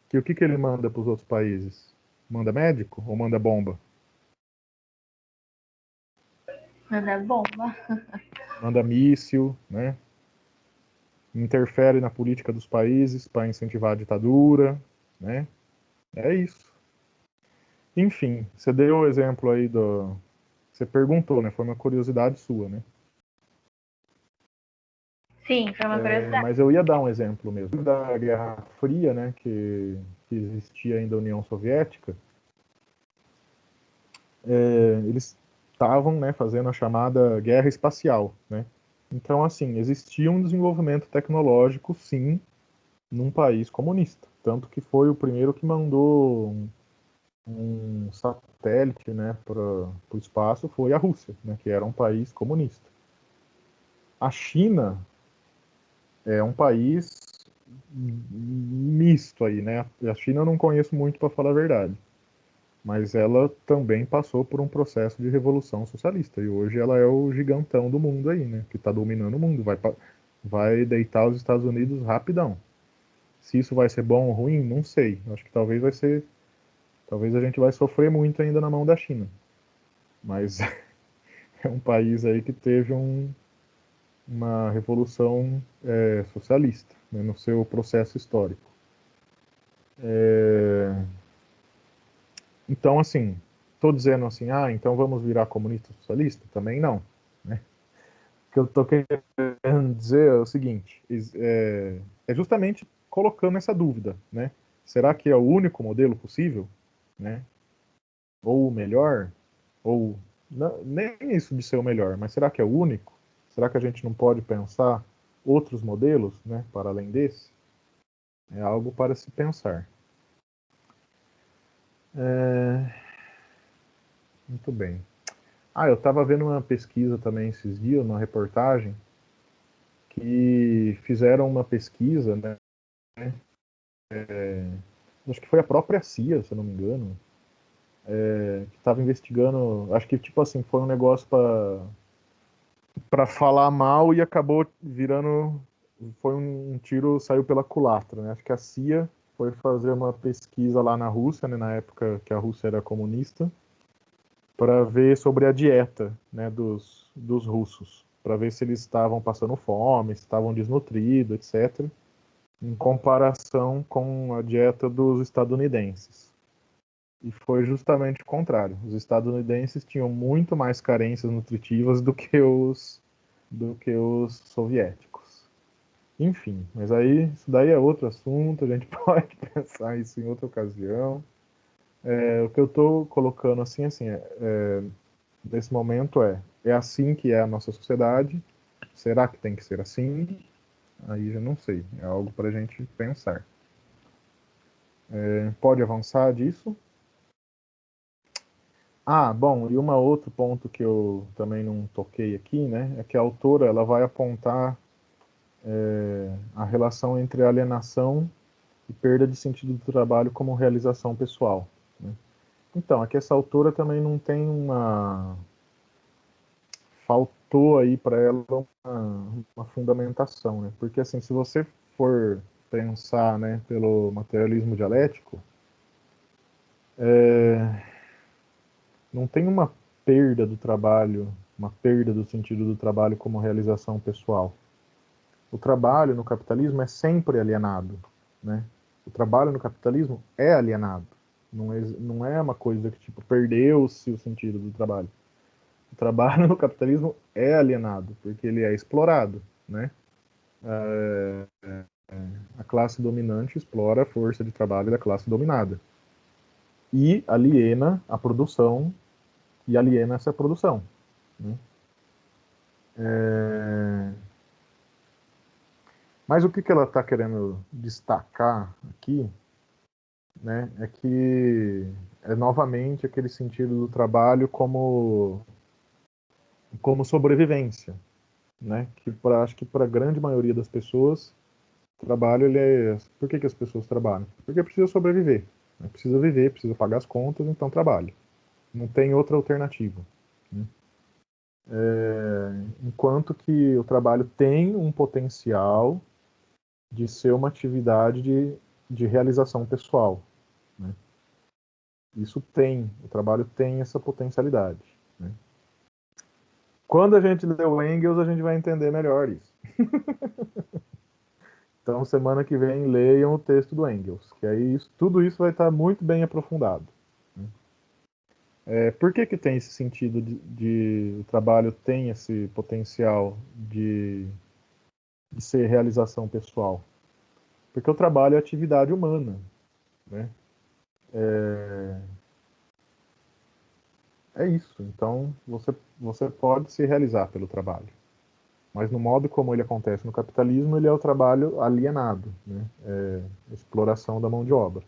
Speaker 1: que o que ele manda para os outros países? Manda médico ou manda bomba?
Speaker 2: Mas é bomba.
Speaker 1: Manda míssil, né? Interfere na política dos países para incentivar a ditadura, né? É isso. Enfim, você deu o exemplo aí do... Você perguntou, né? Foi uma curiosidade sua, né?
Speaker 2: Sim, foi uma curiosidade.
Speaker 1: Mas eu ia dar um exemplo mesmo. Da Guerra Fria, né? Que existia ainda a União Soviética, eles estavam, né, fazendo a chamada guerra espacial, né? Então, assim, existia um desenvolvimento tecnológico, sim, num país comunista. Tanto que foi o primeiro que mandou um satélite, né, para o espaço, foi a Rússia, né, que era um país comunista. A China é um país misto aí, né? A China eu não conheço muito, para falar a verdade. Mas ela também passou por um processo de revolução socialista. E hoje ela é o gigantão do mundo aí, né? Que está dominando o mundo. Vai deitar os Estados Unidos rapidão. Se isso vai ser bom ou ruim, não sei. Acho que talvez vai ser. Talvez a gente vai sofrer muito ainda na mão da China. Mas é um país aí que teve uma revolução socialista, né, no seu processo histórico. Então, assim, estou dizendo assim, então vamos virar comunista socialista? Também não, né? O que eu estou querendo dizer é o seguinte, é justamente colocando essa dúvida, né? Será que é o único modelo possível, né? Ou o melhor? Ou nem isso de ser o melhor, mas será que é o único? Será que a gente não pode pensar outros modelos, né, para além desse? É algo para se pensar. Muito bem. Eu estava vendo uma pesquisa também esses dias, uma reportagem, que fizeram uma pesquisa, né? Acho que foi a própria CIA, se eu não me engano, que estava investigando. Acho que tipo assim foi um negócio para falar mal e acabou virando. Foi um tiro, saiu pela culatra, né? Acho que a CIA foi fazer uma pesquisa lá na Rússia, né? Na época que a Rússia era comunista, para ver sobre a dieta, né, dos russos, para ver se eles estavam passando fome, se estavam desnutridos, etc., em comparação com a dieta dos estadunidenses. E foi justamente o contrário. Os estadunidenses tinham muito mais carências nutritivas do que os soviéticos. Enfim, mas aí isso daí é outro assunto, a gente pode pensar isso em outra ocasião. O que eu estou colocando assim, nesse momento é assim que é a nossa sociedade? Será que tem que ser assim? Aí já não sei, é algo para a gente pensar. Pode avançar disso? Bom, e outro ponto que eu também não toquei aqui, né, é que a autora ela vai apontar a relação entre alienação e perda de sentido do trabalho como realização pessoal, né? Então, aqui essa autora também não tem faltou aí para ela uma fundamentação, né? Porque assim, se você for pensar, né, pelo materialismo dialético, não tem uma perda do trabalho, uma perda do sentido do trabalho como realização pessoal. O trabalho no capitalismo é sempre alienado, né? O trabalho no capitalismo é alienado. Não é uma coisa que tipo perdeu-se o sentido do trabalho. O trabalho no capitalismo é alienado, porque ele é explorado, né? A classe dominante explora a força de trabalho da classe dominada. E aliena a produção, e aliena essa produção, né? Mas o que ela está querendo destacar aqui, né, é que é novamente aquele sentido do trabalho como sobrevivência, né? Que acho que para a grande maioria das pessoas, o trabalho ele é. Por que as pessoas trabalham? Porque precisa sobreviver. Precisa viver, precisa pagar as contas, então trabalha. Não tem outra alternativa, né? Enquanto que o trabalho tem um potencial de ser uma atividade de realização pessoal, né? Isso tem, o trabalho tem essa potencialidade, né? Quando a gente lê o Engels, a gente vai entender melhor isso. Então, semana que vem, leiam o texto do Engels, que aí tudo isso vai estar muito bem aprofundado, né? Por que tem esse sentido o trabalho tem esse potencial de ser realização pessoal? Porque o trabalho é atividade humana, né? É isso. Então, você pode se realizar pelo trabalho. Mas no modo como ele acontece no capitalismo, ele é o trabalho alienado, né? Exploração da mão de obra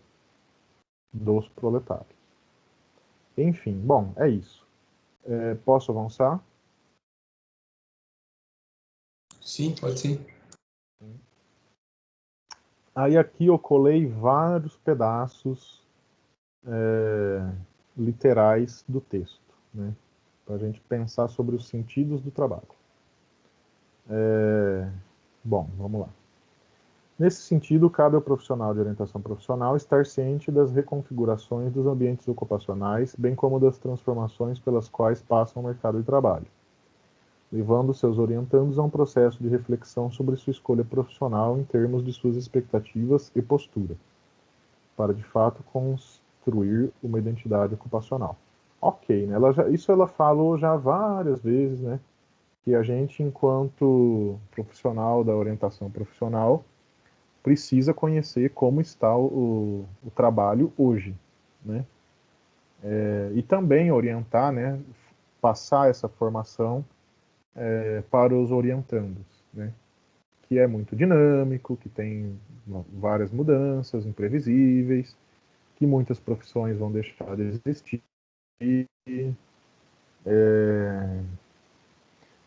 Speaker 1: dos proletários. Enfim, bom, é isso. Posso avançar?
Speaker 5: Sim, pode sim.
Speaker 1: Aí aqui eu colei vários pedaços literais do texto, né? Para a gente pensar sobre os sentidos do trabalho. Bom, vamos lá. Nesse sentido, cabe ao profissional de orientação profissional estar ciente das reconfigurações dos ambientes ocupacionais, bem como das transformações pelas quais passa o mercado de trabalho, levando seus orientandos a um processo de reflexão sobre sua escolha profissional em termos de suas expectativas e postura, para de fato construir uma identidade ocupacional. Ok, né? Isso ela falou já várias vezes, né? Que a gente, enquanto profissional da orientação profissional, precisa conhecer como está o trabalho hoje, né? E também orientar, né? Passar essa formação para os orientandos, né? Que é muito dinâmico, que tem várias mudanças imprevisíveis, que muitas profissões vão deixar de existir,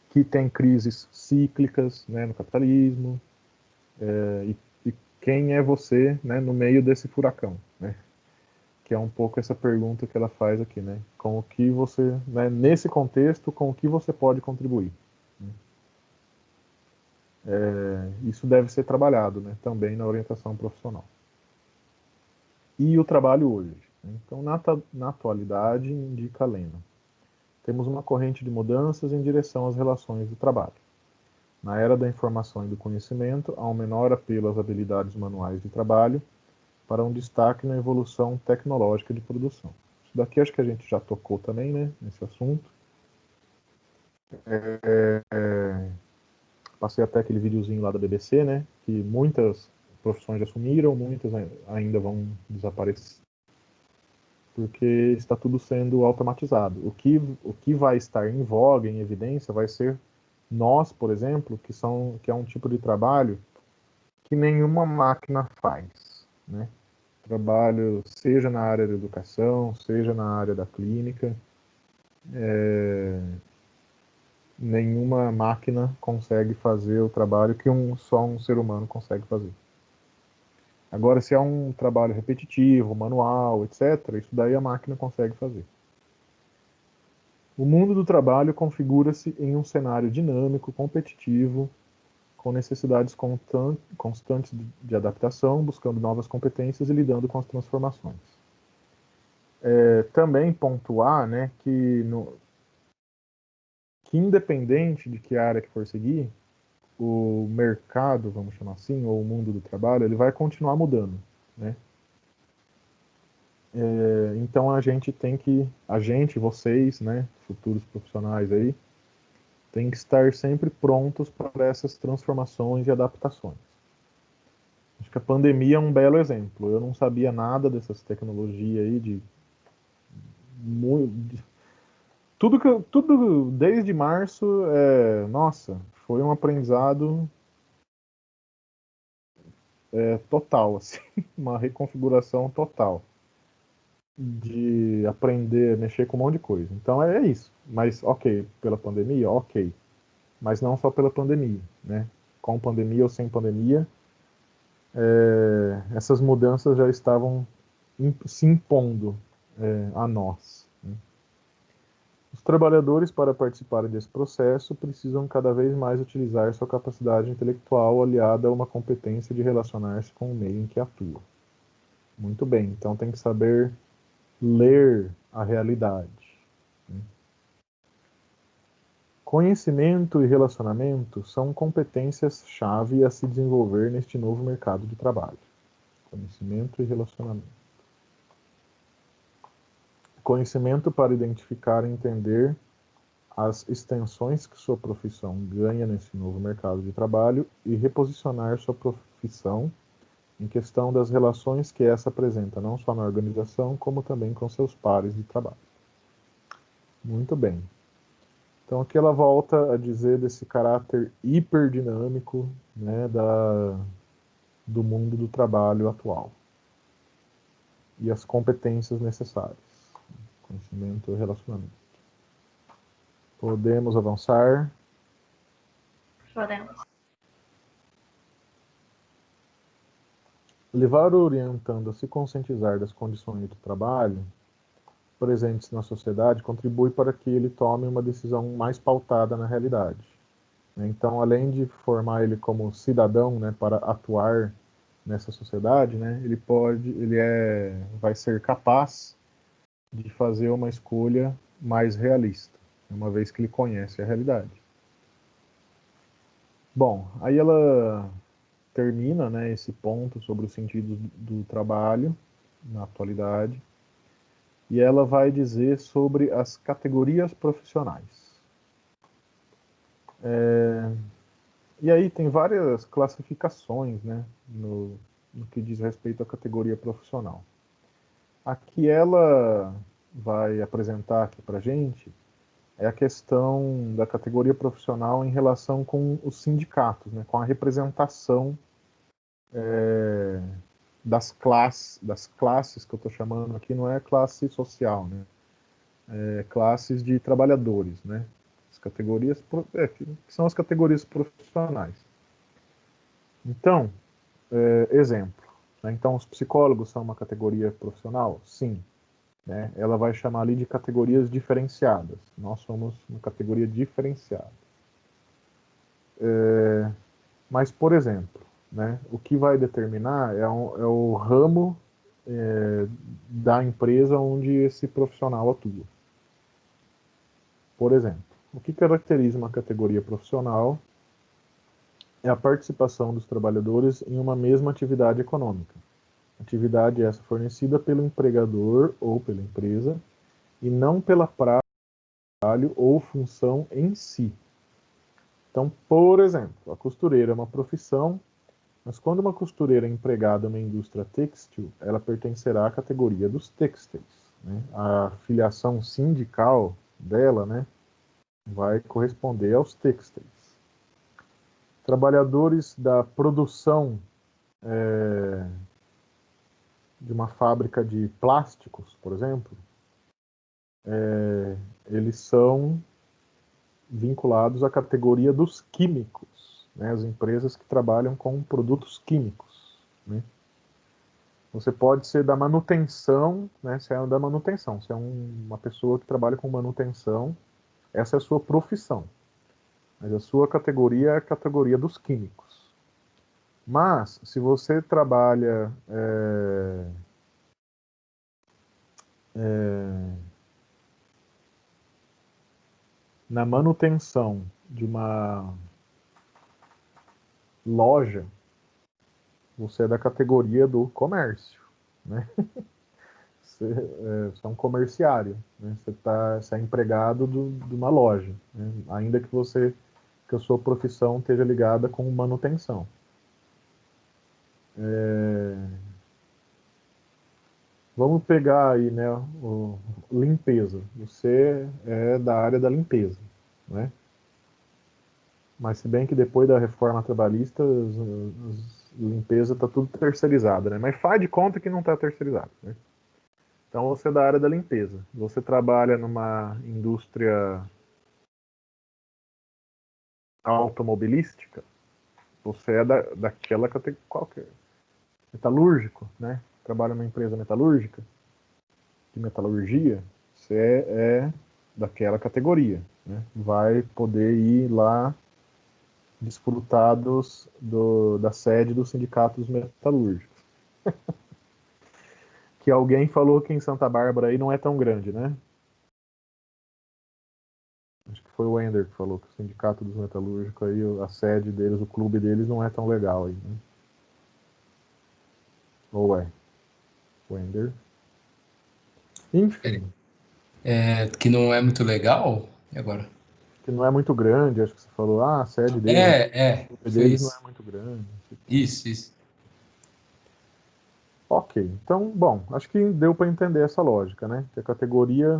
Speaker 1: que tem crises cíclicas, né, no capitalismo, e quem é você, né, no meio desse furacão, né? Que é um pouco essa pergunta que ela faz aqui, né? Com o que você, né, nesse contexto, com o que você pode contribuir? Isso deve ser trabalhado, né, também na orientação profissional. E o trabalho hoje? Então, na atualidade, indica a Lena, temos uma corrente de mudanças em direção às relações do trabalho. Na era da informação e do conhecimento, há um menor apelo às habilidades manuais de trabalho, para um destaque na evolução tecnológica de produção. Isso daqui acho que a gente já tocou também, né, nesse assunto. Passei até aquele videozinho lá da BBC, né, que muitas profissões já sumiram, muitas ainda vão desaparecer, porque está tudo sendo automatizado. O que vai estar em voga, em evidência, vai ser nós, por exemplo, que é um tipo de trabalho que nenhuma máquina faz, né? Trabalho seja na área da educação, seja na área da clínica, nenhuma máquina consegue fazer o trabalho que só um ser humano consegue fazer. Agora, se é um trabalho repetitivo, manual, etc., isso daí a máquina consegue fazer. O mundo do trabalho configura-se em um cenário dinâmico, competitivo, com necessidades constantes de adaptação, buscando novas competências e lidando com as transformações. Também pontuar, né, que independente de que área que for seguir, o mercado, vamos chamar assim, ou o mundo do trabalho, ele vai continuar mudando, né? Então a gente vocês, né, futuros profissionais aí, tem que estar sempre prontos para essas transformações e adaptações. Acho que a pandemia é um belo exemplo. Eu não sabia nada dessas tecnologias aí tudo desde março, nossa, foi um aprendizado total, assim, uma reconfiguração total de aprender a mexer com um monte de coisa. Então é isso. Mas ok, pela pandemia, ok. Mas não só pela pandemia, né? Com pandemia ou sem pandemia, essas mudanças já estavam se impondo a nós. Né? Os trabalhadores, para participarem desse processo, precisam cada vez mais utilizar sua capacidade intelectual aliada a uma competência de relacionar-se com o meio em que atua. Muito bem, então tem que saber ler a realidade. Né? Conhecimento e relacionamento são competências-chave a se desenvolver neste novo mercado de trabalho. Conhecimento e relacionamento. Conhecimento para identificar e entender as extensões que sua profissão ganha nesse novo mercado de trabalho e reposicionar sua profissão em questão das relações que essa apresenta, não só na organização, como também com seus pares de trabalho. Muito bem. Então aqui ela volta a dizer desse caráter hiperdinâmico, né, do mundo do trabalho atual. E as competências necessárias. Conhecimento e relacionamento. Podemos avançar?
Speaker 2: Podemos.
Speaker 1: Levar o orientando a se conscientizar das condições do trabalho presentes na sociedade contribui para que ele tome uma decisão mais pautada na realidade. Então, além de formar ele como cidadão, né, para atuar nessa sociedade, né, vai ser capaz de fazer uma escolha mais realista, uma vez que ele conhece a realidade. Bom, aí ela termina, né, esse ponto sobre o sentido do trabalho na atualidade, e ela vai dizer sobre as categorias profissionais. E aí tem várias classificações, né, no que diz respeito à categoria profissional. Aqui ela vai apresentar aqui para a gente é a questão da categoria profissional em relação com os sindicatos, né, com a representação das classes que eu estou chamando aqui, não é classe social, né, classes de trabalhadores, né, as categorias, que são as categorias profissionais. Então, exemplo, né, então os psicólogos são uma categoria profissional? Sim. Né, ela vai chamar ali de categorias diferenciadas. Nós somos uma categoria diferenciada. Mas, por exemplo, né, o que vai determinar é o ramo da empresa onde esse profissional atua. Por exemplo, o que caracteriza uma categoria profissional é a participação dos trabalhadores em uma mesma atividade econômica. Atividade essa fornecida pelo empregador ou pela empresa e não pela trabalho ou função em si. Então, por exemplo, a costureira é uma profissão, mas quando uma costureira é empregada em uma indústria têxtil, ela pertencerá à categoria dos têxteis. Né? A filiação sindical dela, né, vai corresponder aos têxteis. Trabalhadores da produção de uma fábrica de plásticos, por exemplo, eles são vinculados à categoria dos químicos, né, as empresas que trabalham com produtos químicos. Né. Você pode ser da manutenção, né, se é da manutenção, se é uma pessoa que trabalha com manutenção, essa é a sua profissão. Mas a sua categoria é a categoria dos químicos. Mas, se você trabalha na manutenção de uma loja, você é da categoria do comércio, né? Você é um comerciário, né? Você é empregado de uma loja, né? Ainda que a sua profissão esteja ligada com manutenção. Vamos pegar aí, né, limpeza. Você é da área da limpeza, né? Mas se bem que depois da reforma trabalhista, limpeza está tudo terceirizado, né? Mas faz de conta que não está terceirizado, né? Então você é da área da limpeza. Você trabalha numa indústria automobilística, você é daquela categoria qualquer. Metalúrgico, né? trabalha numa empresa metalúrgica, de metalurgia, você é daquela categoria, né? Vai poder ir lá desfrutar da sede do Sindicato dos Metalúrgicos. Que alguém falou que em Santa Bárbara aí não é tão grande, né? Acho que foi o Wender que falou que o Sindicato dos Metalúrgicos aí, a sede deles, o clube deles não é tão legal aí, né? Ou é? Wender. Enfim.
Speaker 5: Que não é muito legal. E agora?
Speaker 1: Que não é muito grande, acho que você falou, a sede deles, o clube
Speaker 5: Foi
Speaker 1: deles não é
Speaker 5: isso.
Speaker 1: muito grande.
Speaker 5: Isso.
Speaker 1: Ok, então, bom, acho que deu para entender essa lógica, né? Que a categoria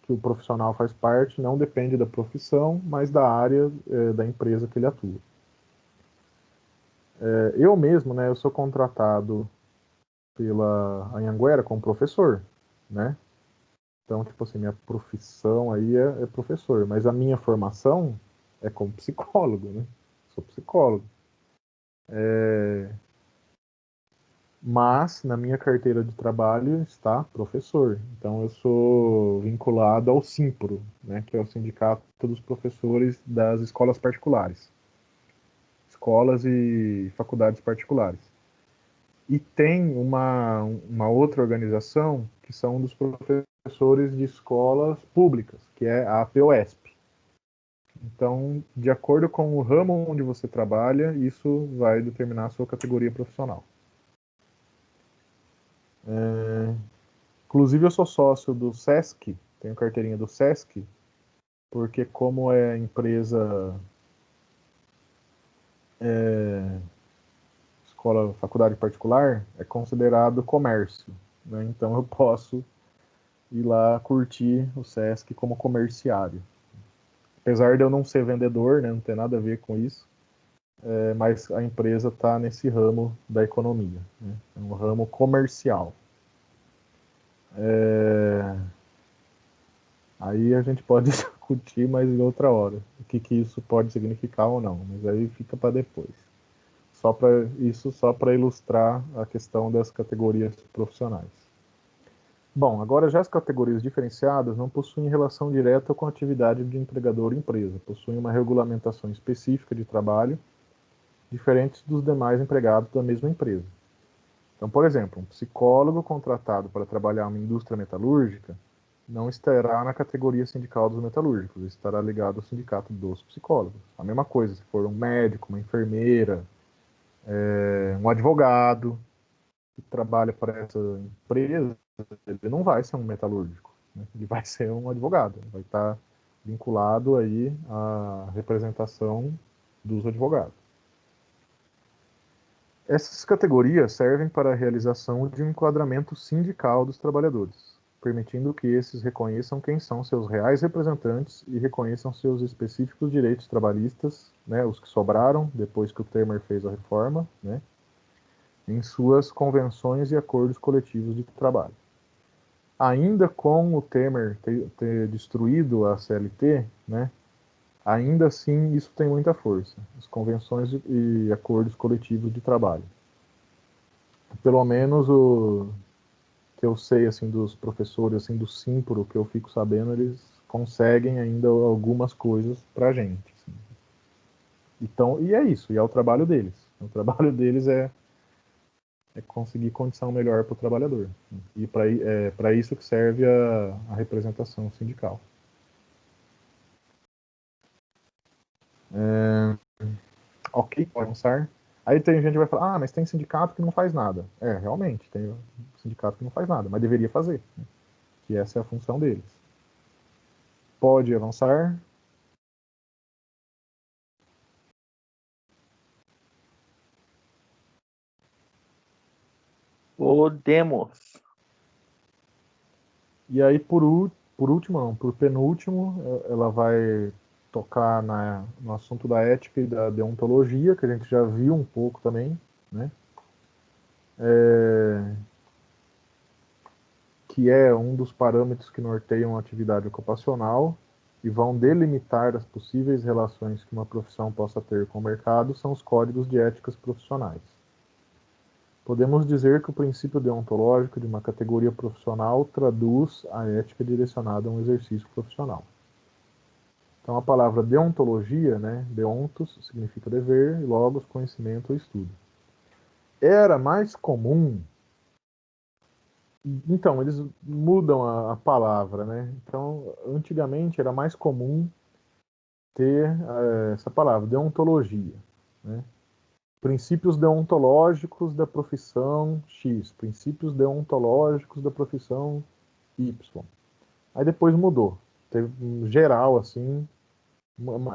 Speaker 1: que o profissional faz parte não depende da profissão, mas da área da empresa que ele atua. Eu mesmo, né, eu sou contratado pela Anhanguera como professor, né? Então, tipo assim, minha profissão aí é professor, mas a minha formação é como psicólogo, né? Sou psicólogo. Mas na minha carteira de trabalho está professor. Então eu sou vinculado ao Simpro, né, que é o Sindicato dos Professores das Escolas Particulares. Escolas e faculdades particulares. E tem uma outra organização que são dos professores de escolas públicas, que é a APOESP. Então, de acordo com o ramo onde você trabalha, isso vai determinar a sua categoria profissional. Inclusive, eu sou sócio do SESC, tenho carteirinha do SESC, porque como é empresa, escola, faculdade particular, é considerado comércio, né? Então eu posso ir lá curtir o SESC como comerciário. Apesar de eu não ser vendedor, né, não ter nada a ver com isso, mas a empresa está nesse ramo da economia, né? É um ramo comercial. Aí a gente pode discutir mais em outra hora o que isso pode significar ou não, mas aí fica para depois. Só para ilustrar a questão das categorias profissionais. Bom, agora já as categorias diferenciadas não possuem relação direta com a atividade de empregador ou empresa, possuem uma regulamentação específica de trabalho diferente dos demais empregados da mesma empresa. Então, por exemplo, um psicólogo contratado para trabalhar em uma indústria metalúrgica não estará na categoria sindical dos metalúrgicos, estará ligado ao sindicato dos psicólogos. A mesma coisa, se for um médico, uma enfermeira, um advogado que trabalha para essa empresa, ele não vai ser um metalúrgico, né? Ele vai ser um advogado, vai estar vinculado aí à representação dos advogados. Essas categorias servem para a realização de um enquadramento sindical dos trabalhadores, permitindo que esses reconheçam quem são seus reais representantes e reconheçam seus específicos direitos trabalhistas, né, os que sobraram depois que o Temer fez a reforma, né, em suas convenções e acordos coletivos de trabalho. Ainda com o Temer ter destruído a CLT, né, ainda assim isso tem muita força, as convenções e acordos coletivos de trabalho. Pelo menos o que eu sei assim dos professores assim do Simpro, que eu fico sabendo, eles conseguem ainda algumas coisas pra gente, assim. Então, e é isso, e é o trabalho deles. O trabalho deles é conseguir condição melhor para o trabalhador. E para isso que serve a representação sindical. Ok, pode avançar. Aí tem gente que vai falar, mas tem sindicato que não faz nada. Realmente, tem sindicato que não faz nada, mas deveria fazer, né? Que essa é a função deles. Pode avançar.
Speaker 3: Podemos.
Speaker 1: E aí, por último, não, por penúltimo, ela vai tocar no assunto da ética e da deontologia, que a gente já viu um pouco também, né? Que é um dos parâmetros que norteiam a atividade ocupacional e vão delimitar as possíveis relações que uma profissão possa ter com o mercado, são os códigos de éticas profissionais. podemos dizer que o princípio deontológico de uma categoria profissional traduz a ética direcionada a um exercício profissional. Então, a palavra deontologia, né, deontos, significa dever, e logos, conhecimento ou estudo. Era mais comum. Então, eles mudam a palavra, né? Então, antigamente era mais comum ter essa palavra, deontologia, né? Princípios deontológicos da profissão X, princípios deontológicos da profissão Y. Aí depois mudou. Teve um geral, assim,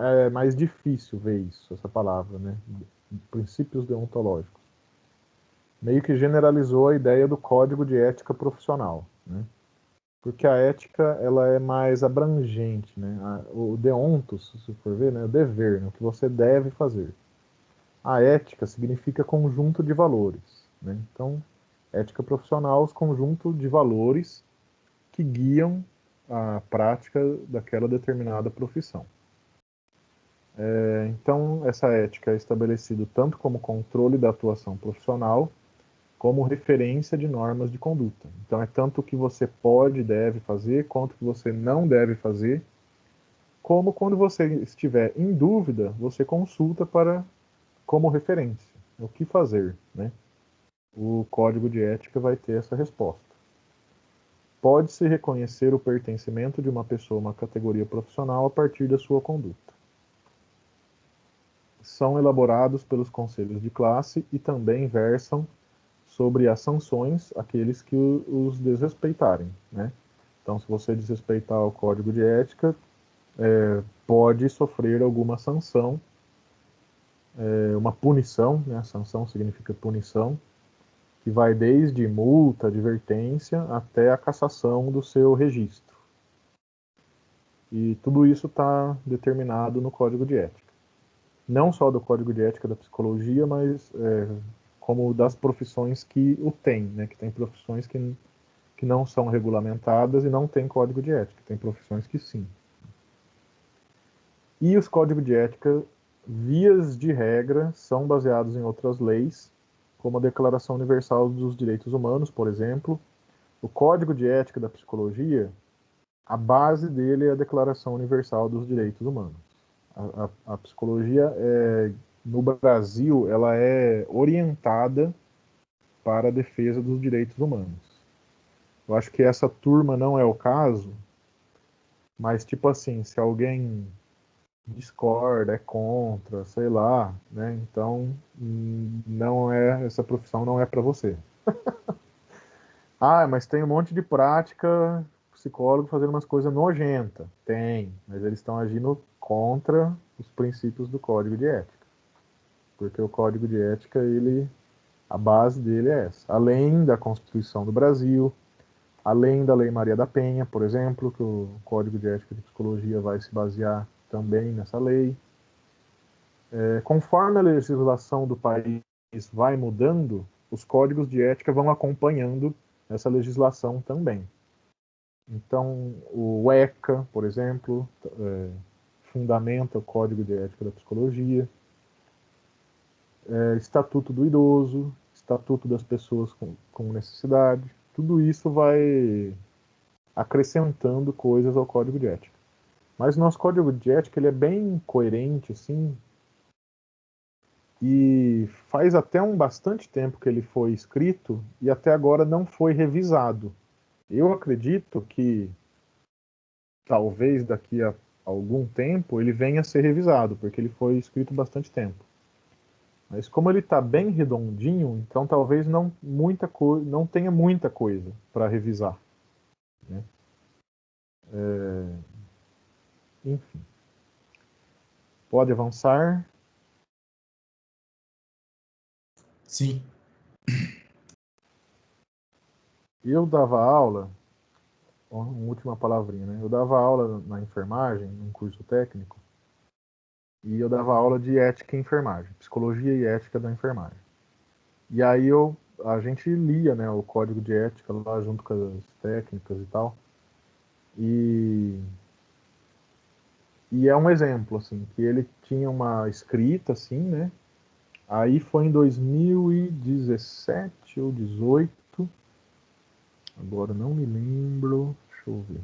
Speaker 1: é mais difícil ver isso, essa palavra, né? Princípios deontológicos. Meio que generalizou a ideia do código de ética profissional, né? Porque a ética, ela é mais abrangente, né? O deontos, se for ver, né? O dever, né? O que você deve fazer. A ética significa conjunto de valores, né? Então, ética profissional, os conjunto de valores que guiam a prática daquela determinada profissão. Então, essa ética é estabelecida tanto como controle da atuação profissional, como referência de normas de conduta. Então, é tanto o que você pode e deve fazer, quanto o que você não deve fazer, como quando você estiver em dúvida, você consulta para como referência o que fazer, né? O código de ética vai ter essa resposta. Pode-se reconhecer o pertencimento de uma pessoa a uma categoria profissional a partir da sua conduta. São elaborados pelos conselhos de classe e também versam sobre as sanções àqueles que os desrespeitarem, né? Então, se você desrespeitar o código de ética, pode sofrer alguma sanção, uma punição, né? Sanção significa punição, que vai desde multa, advertência, até a cassação do seu registro. E tudo isso está determinado no Código de Ética. Não só do Código de Ética da Psicologia, mas como das profissões que o têm, né? Que tem profissões que não são regulamentadas e não tem Código de Ética. Tem profissões que sim. E os códigos de ética, vias de regra, são baseados em outras leis, como a Declaração Universal dos Direitos Humanos, por exemplo. O Código de Ética da Psicologia, a base dele é a Declaração Universal dos Direitos Humanos. A psicologia, no Brasil, ela é orientada para a defesa dos direitos humanos. Eu acho que essa turma não é o caso, mas, tipo assim, se alguém discorda, é contra, sei lá, né? Então, não essa profissão não é para você. Ah, mas tem um monte de prática, psicólogo fazendo umas coisas nojentas. Tem, mas eles estão agindo contra os princípios do Código de Ética. Porque o Código de Ética, a base dele é essa. Além da Constituição do Brasil, além da Lei Maria da Penha, por exemplo, que o Código de Ética de Psicologia vai se basear também nessa lei. Conforme a legislação do país vai mudando, os códigos de ética vão acompanhando essa legislação também. Então, o ECA, por exemplo, fundamenta o Código de Ética da Psicologia, Estatuto do Idoso, Estatuto das Pessoas com Necessidade, tudo isso vai acrescentando coisas ao Código de Ética. Mas o nosso Código de Ética ele é bem coerente, assim, e faz até bastante tempo que ele foi escrito e até agora não foi revisado. Eu acredito que talvez daqui a algum tempo ele venha a ser revisado, porque ele foi escrito bastante tempo. Mas como ele está bem redondinho, então talvez não tenha muita coisa para revisar, né? Enfim. Pode avançar.
Speaker 5: Sim.
Speaker 1: Eu dava aula, uma última palavrinha, né? Eu dava aula na enfermagem, num curso técnico, e eu dava aula de ética em enfermagem, psicologia e ética da enfermagem. E aí a gente lia, né, o código de ética lá junto com as técnicas e tal. E é um exemplo, assim, que ele tinha uma escrita, assim, né, Aí foi em 2017 ou 18. Agora não me lembro. Deixa eu ver.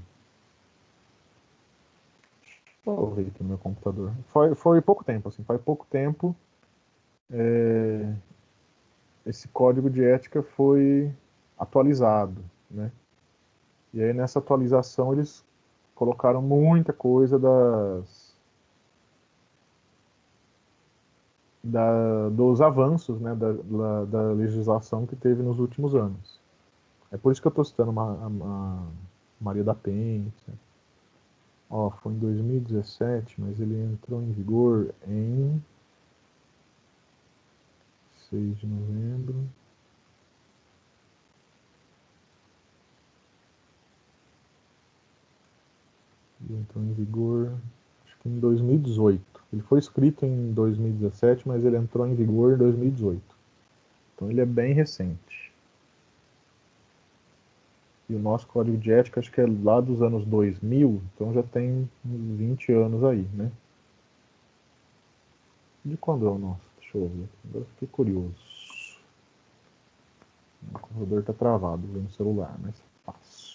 Speaker 1: Deixa eu ver aqui no meu computador. Foi pouco tempo, assim. Faz pouco tempo. Esse código de ética foi atualizado, né? E aí nessa atualização eles colocaram muita coisa dos avanços, né, da legislação que teve nos últimos anos. É por isso que eu estou citando a Maria da Penha. Etc. Ó, foi em 2017, mas ele entrou em vigor em 6 de novembro. Ele entrou em vigor, acho que em 2018. Ele foi escrito em 2017, mas ele entrou em vigor em 2018. Então ele é bem recente. E o nosso código de ética acho que é lá dos anos 2000, então já tem uns 20 anos aí, né? De quando é o nosso? Deixa eu ver. Agora fiquei curioso. O computador está travado, vem no celular, mas fácil.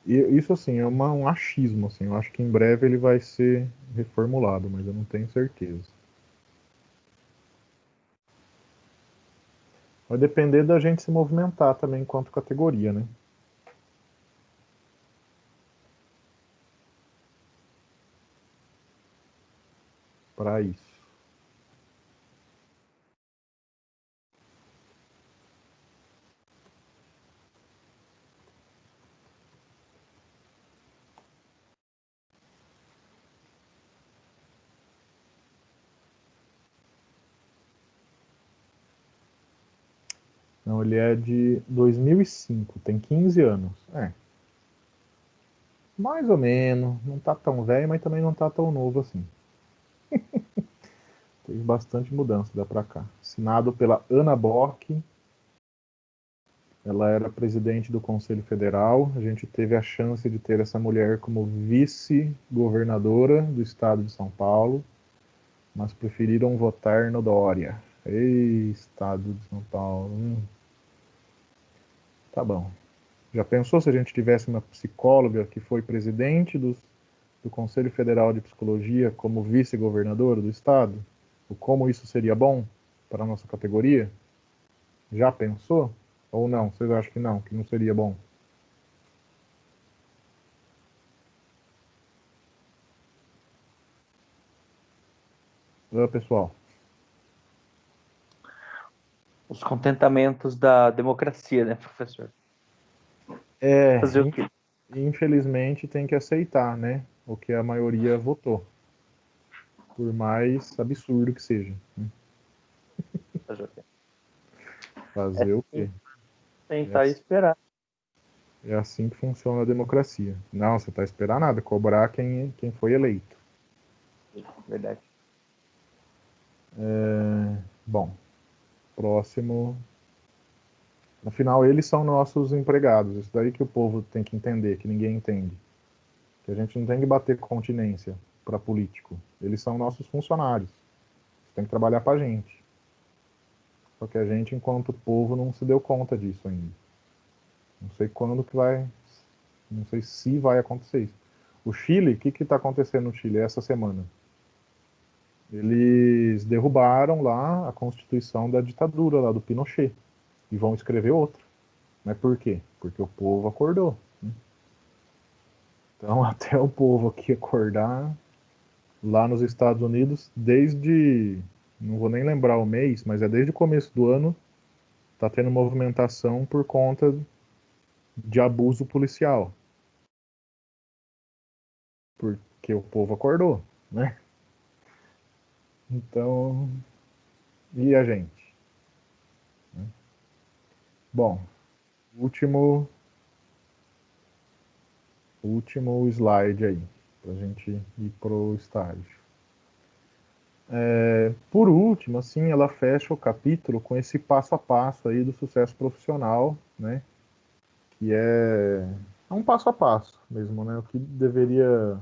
Speaker 1: E isso, assim, é um achismo, assim. Eu acho que em breve ele vai ser reformulado, mas eu não tenho certeza. Vai depender da gente se movimentar também enquanto categoria, né? Para isso. Não, ele é de 2005, tem 15 anos. É, mais ou menos. Não tá tão velho, mas também não tá tão novo assim. Teve bastante mudança da para cá. Assinado pela Ana Bock. Ela era presidente do Conselho Federal. A gente teve a chance de ter essa mulher como vice-governadora do estado de São Paulo, mas preferiram votar no Dória. Ei, estado de São Paulo. Tá bom. Já pensou se a gente tivesse uma psicóloga que foi presidente do Conselho Federal de Psicologia como vice-governadora do estado? O como isso seria bom para a nossa categoria? Já pensou? Ou não? Vocês acham que não seria bom? Pessoal.
Speaker 3: Os contentamentos da democracia, né, professor? Fazer o quê?
Speaker 1: Infelizmente tem que aceitar, né? O que a maioria votou. Por mais absurdo que seja.
Speaker 3: Fazer o quê?
Speaker 1: Fazer o quê?
Speaker 3: Tentar esperar.
Speaker 1: É assim que funciona a democracia. Não, você está esperando nada, cobrar quem foi eleito.
Speaker 3: Verdade.
Speaker 1: Bom, próximo. Afinal, eles são nossos empregados. Isso daí que o povo tem que entender, que ninguém entende. Que a gente não tem que bater continência para político. Eles são nossos funcionários. Tem que trabalhar para a gente. Só que a gente, enquanto povo, não se deu conta disso ainda. Não sei quando que vai. Não sei se vai acontecer isso. O Chile, o que está acontecendo no Chile essa semana? Eles derrubaram lá a constituição da ditadura lá do Pinochet e vão escrever outra. Mas por quê? Porque o povo acordou. Né? Então, até o povo aqui acordar, lá nos Estados Unidos, desde, não vou nem lembrar o mês, mas é desde o começo do ano, está tendo movimentação por conta de abuso policial. Porque o povo acordou, né? Então, e a gente? Bom, último slide aí, para a gente ir pro estágio. Por último, assim, ela fecha o capítulo com esse passo a passo aí do sucesso profissional, né? que é um passo a passo mesmo, né? O que deveria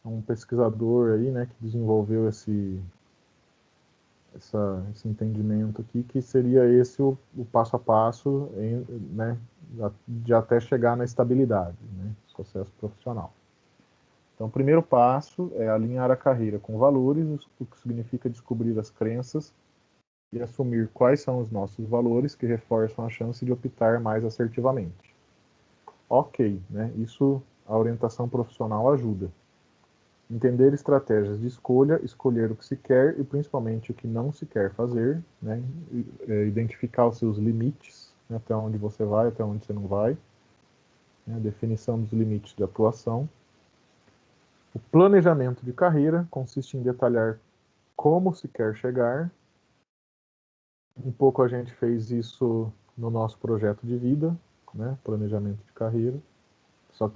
Speaker 1: um pesquisador aí, né, que desenvolveu esse entendimento aqui, que seria esse o passo a passo, né, de até chegar na estabilidade, né, sucesso profissional. Então, o primeiro passo é alinhar a carreira com valores, o que significa descobrir as crenças e assumir quais são os nossos valores que reforçam a chance de optar mais assertivamente. Ok, né, isso a orientação profissional ajuda. Entender estratégias de escolha, escolher o que se quer e principalmente o que não se quer fazer, né? Identificar os seus limites, né? Até onde você vai, até onde você não vai, né? Definição dos limites de atuação. O planejamento de carreira consiste em detalhar como se quer chegar. Um pouco a gente fez isso no nosso projeto de vida, né? Planejamento de carreira, só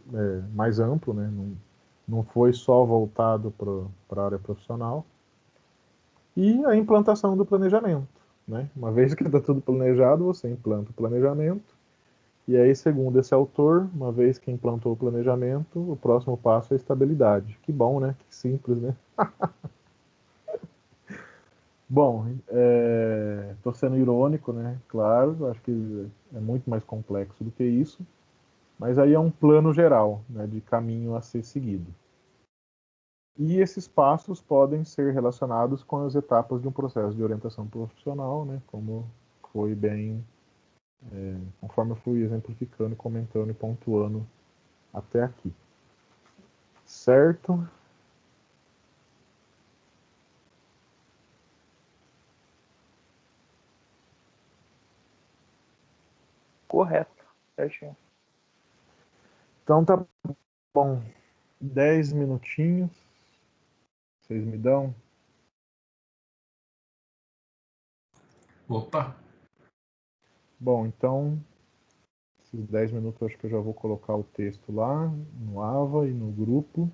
Speaker 1: mais amplo, né? Não foi só voltado para a área profissional. E a implantação do planejamento, né? Uma vez que está tudo planejado, você implanta o planejamento. E aí, segundo esse autor, uma vez que implantou o planejamento, o próximo passo é a estabilidade. Que bom, né? Que simples, né? Bom, estou sendo irônico, né? Claro, acho que é muito mais complexo do que isso. Mas aí é um plano geral, né, de caminho a ser seguido. E esses passos podem ser relacionados com as etapas de um processo de orientação profissional, né, como foi bem, conforme eu fui exemplificando, comentando e pontuando até aqui. Certo?
Speaker 3: Correto. Certinho.
Speaker 1: Então tá bom. 10 minutinhos. Vocês me dão?
Speaker 5: Opa,
Speaker 1: Bom, então, esses 10 minutos eu acho que eu já vou colocar o texto lá, no AVA e no grupo.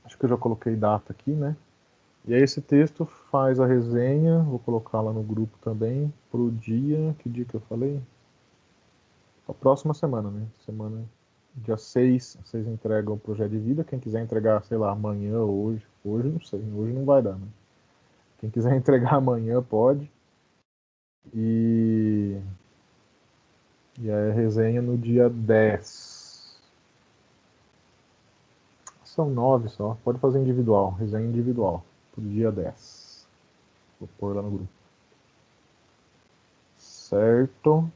Speaker 1: Acho que eu já coloquei data aqui, né? E aí esse texto faz a resenha, vou colocar lá no grupo também, pro dia, que dia que eu falei? A próxima semana, né? Dia 6, vocês entregam o projeto de vida, quem quiser entregar, sei lá, amanhã ou hoje não sei, hoje não vai dar, né? Quem quiser entregar amanhã pode. E aí a resenha no dia 10. São 9 só, pode fazer individual, resenha individual, pro dia 10. Vou pôr lá no grupo. Certo.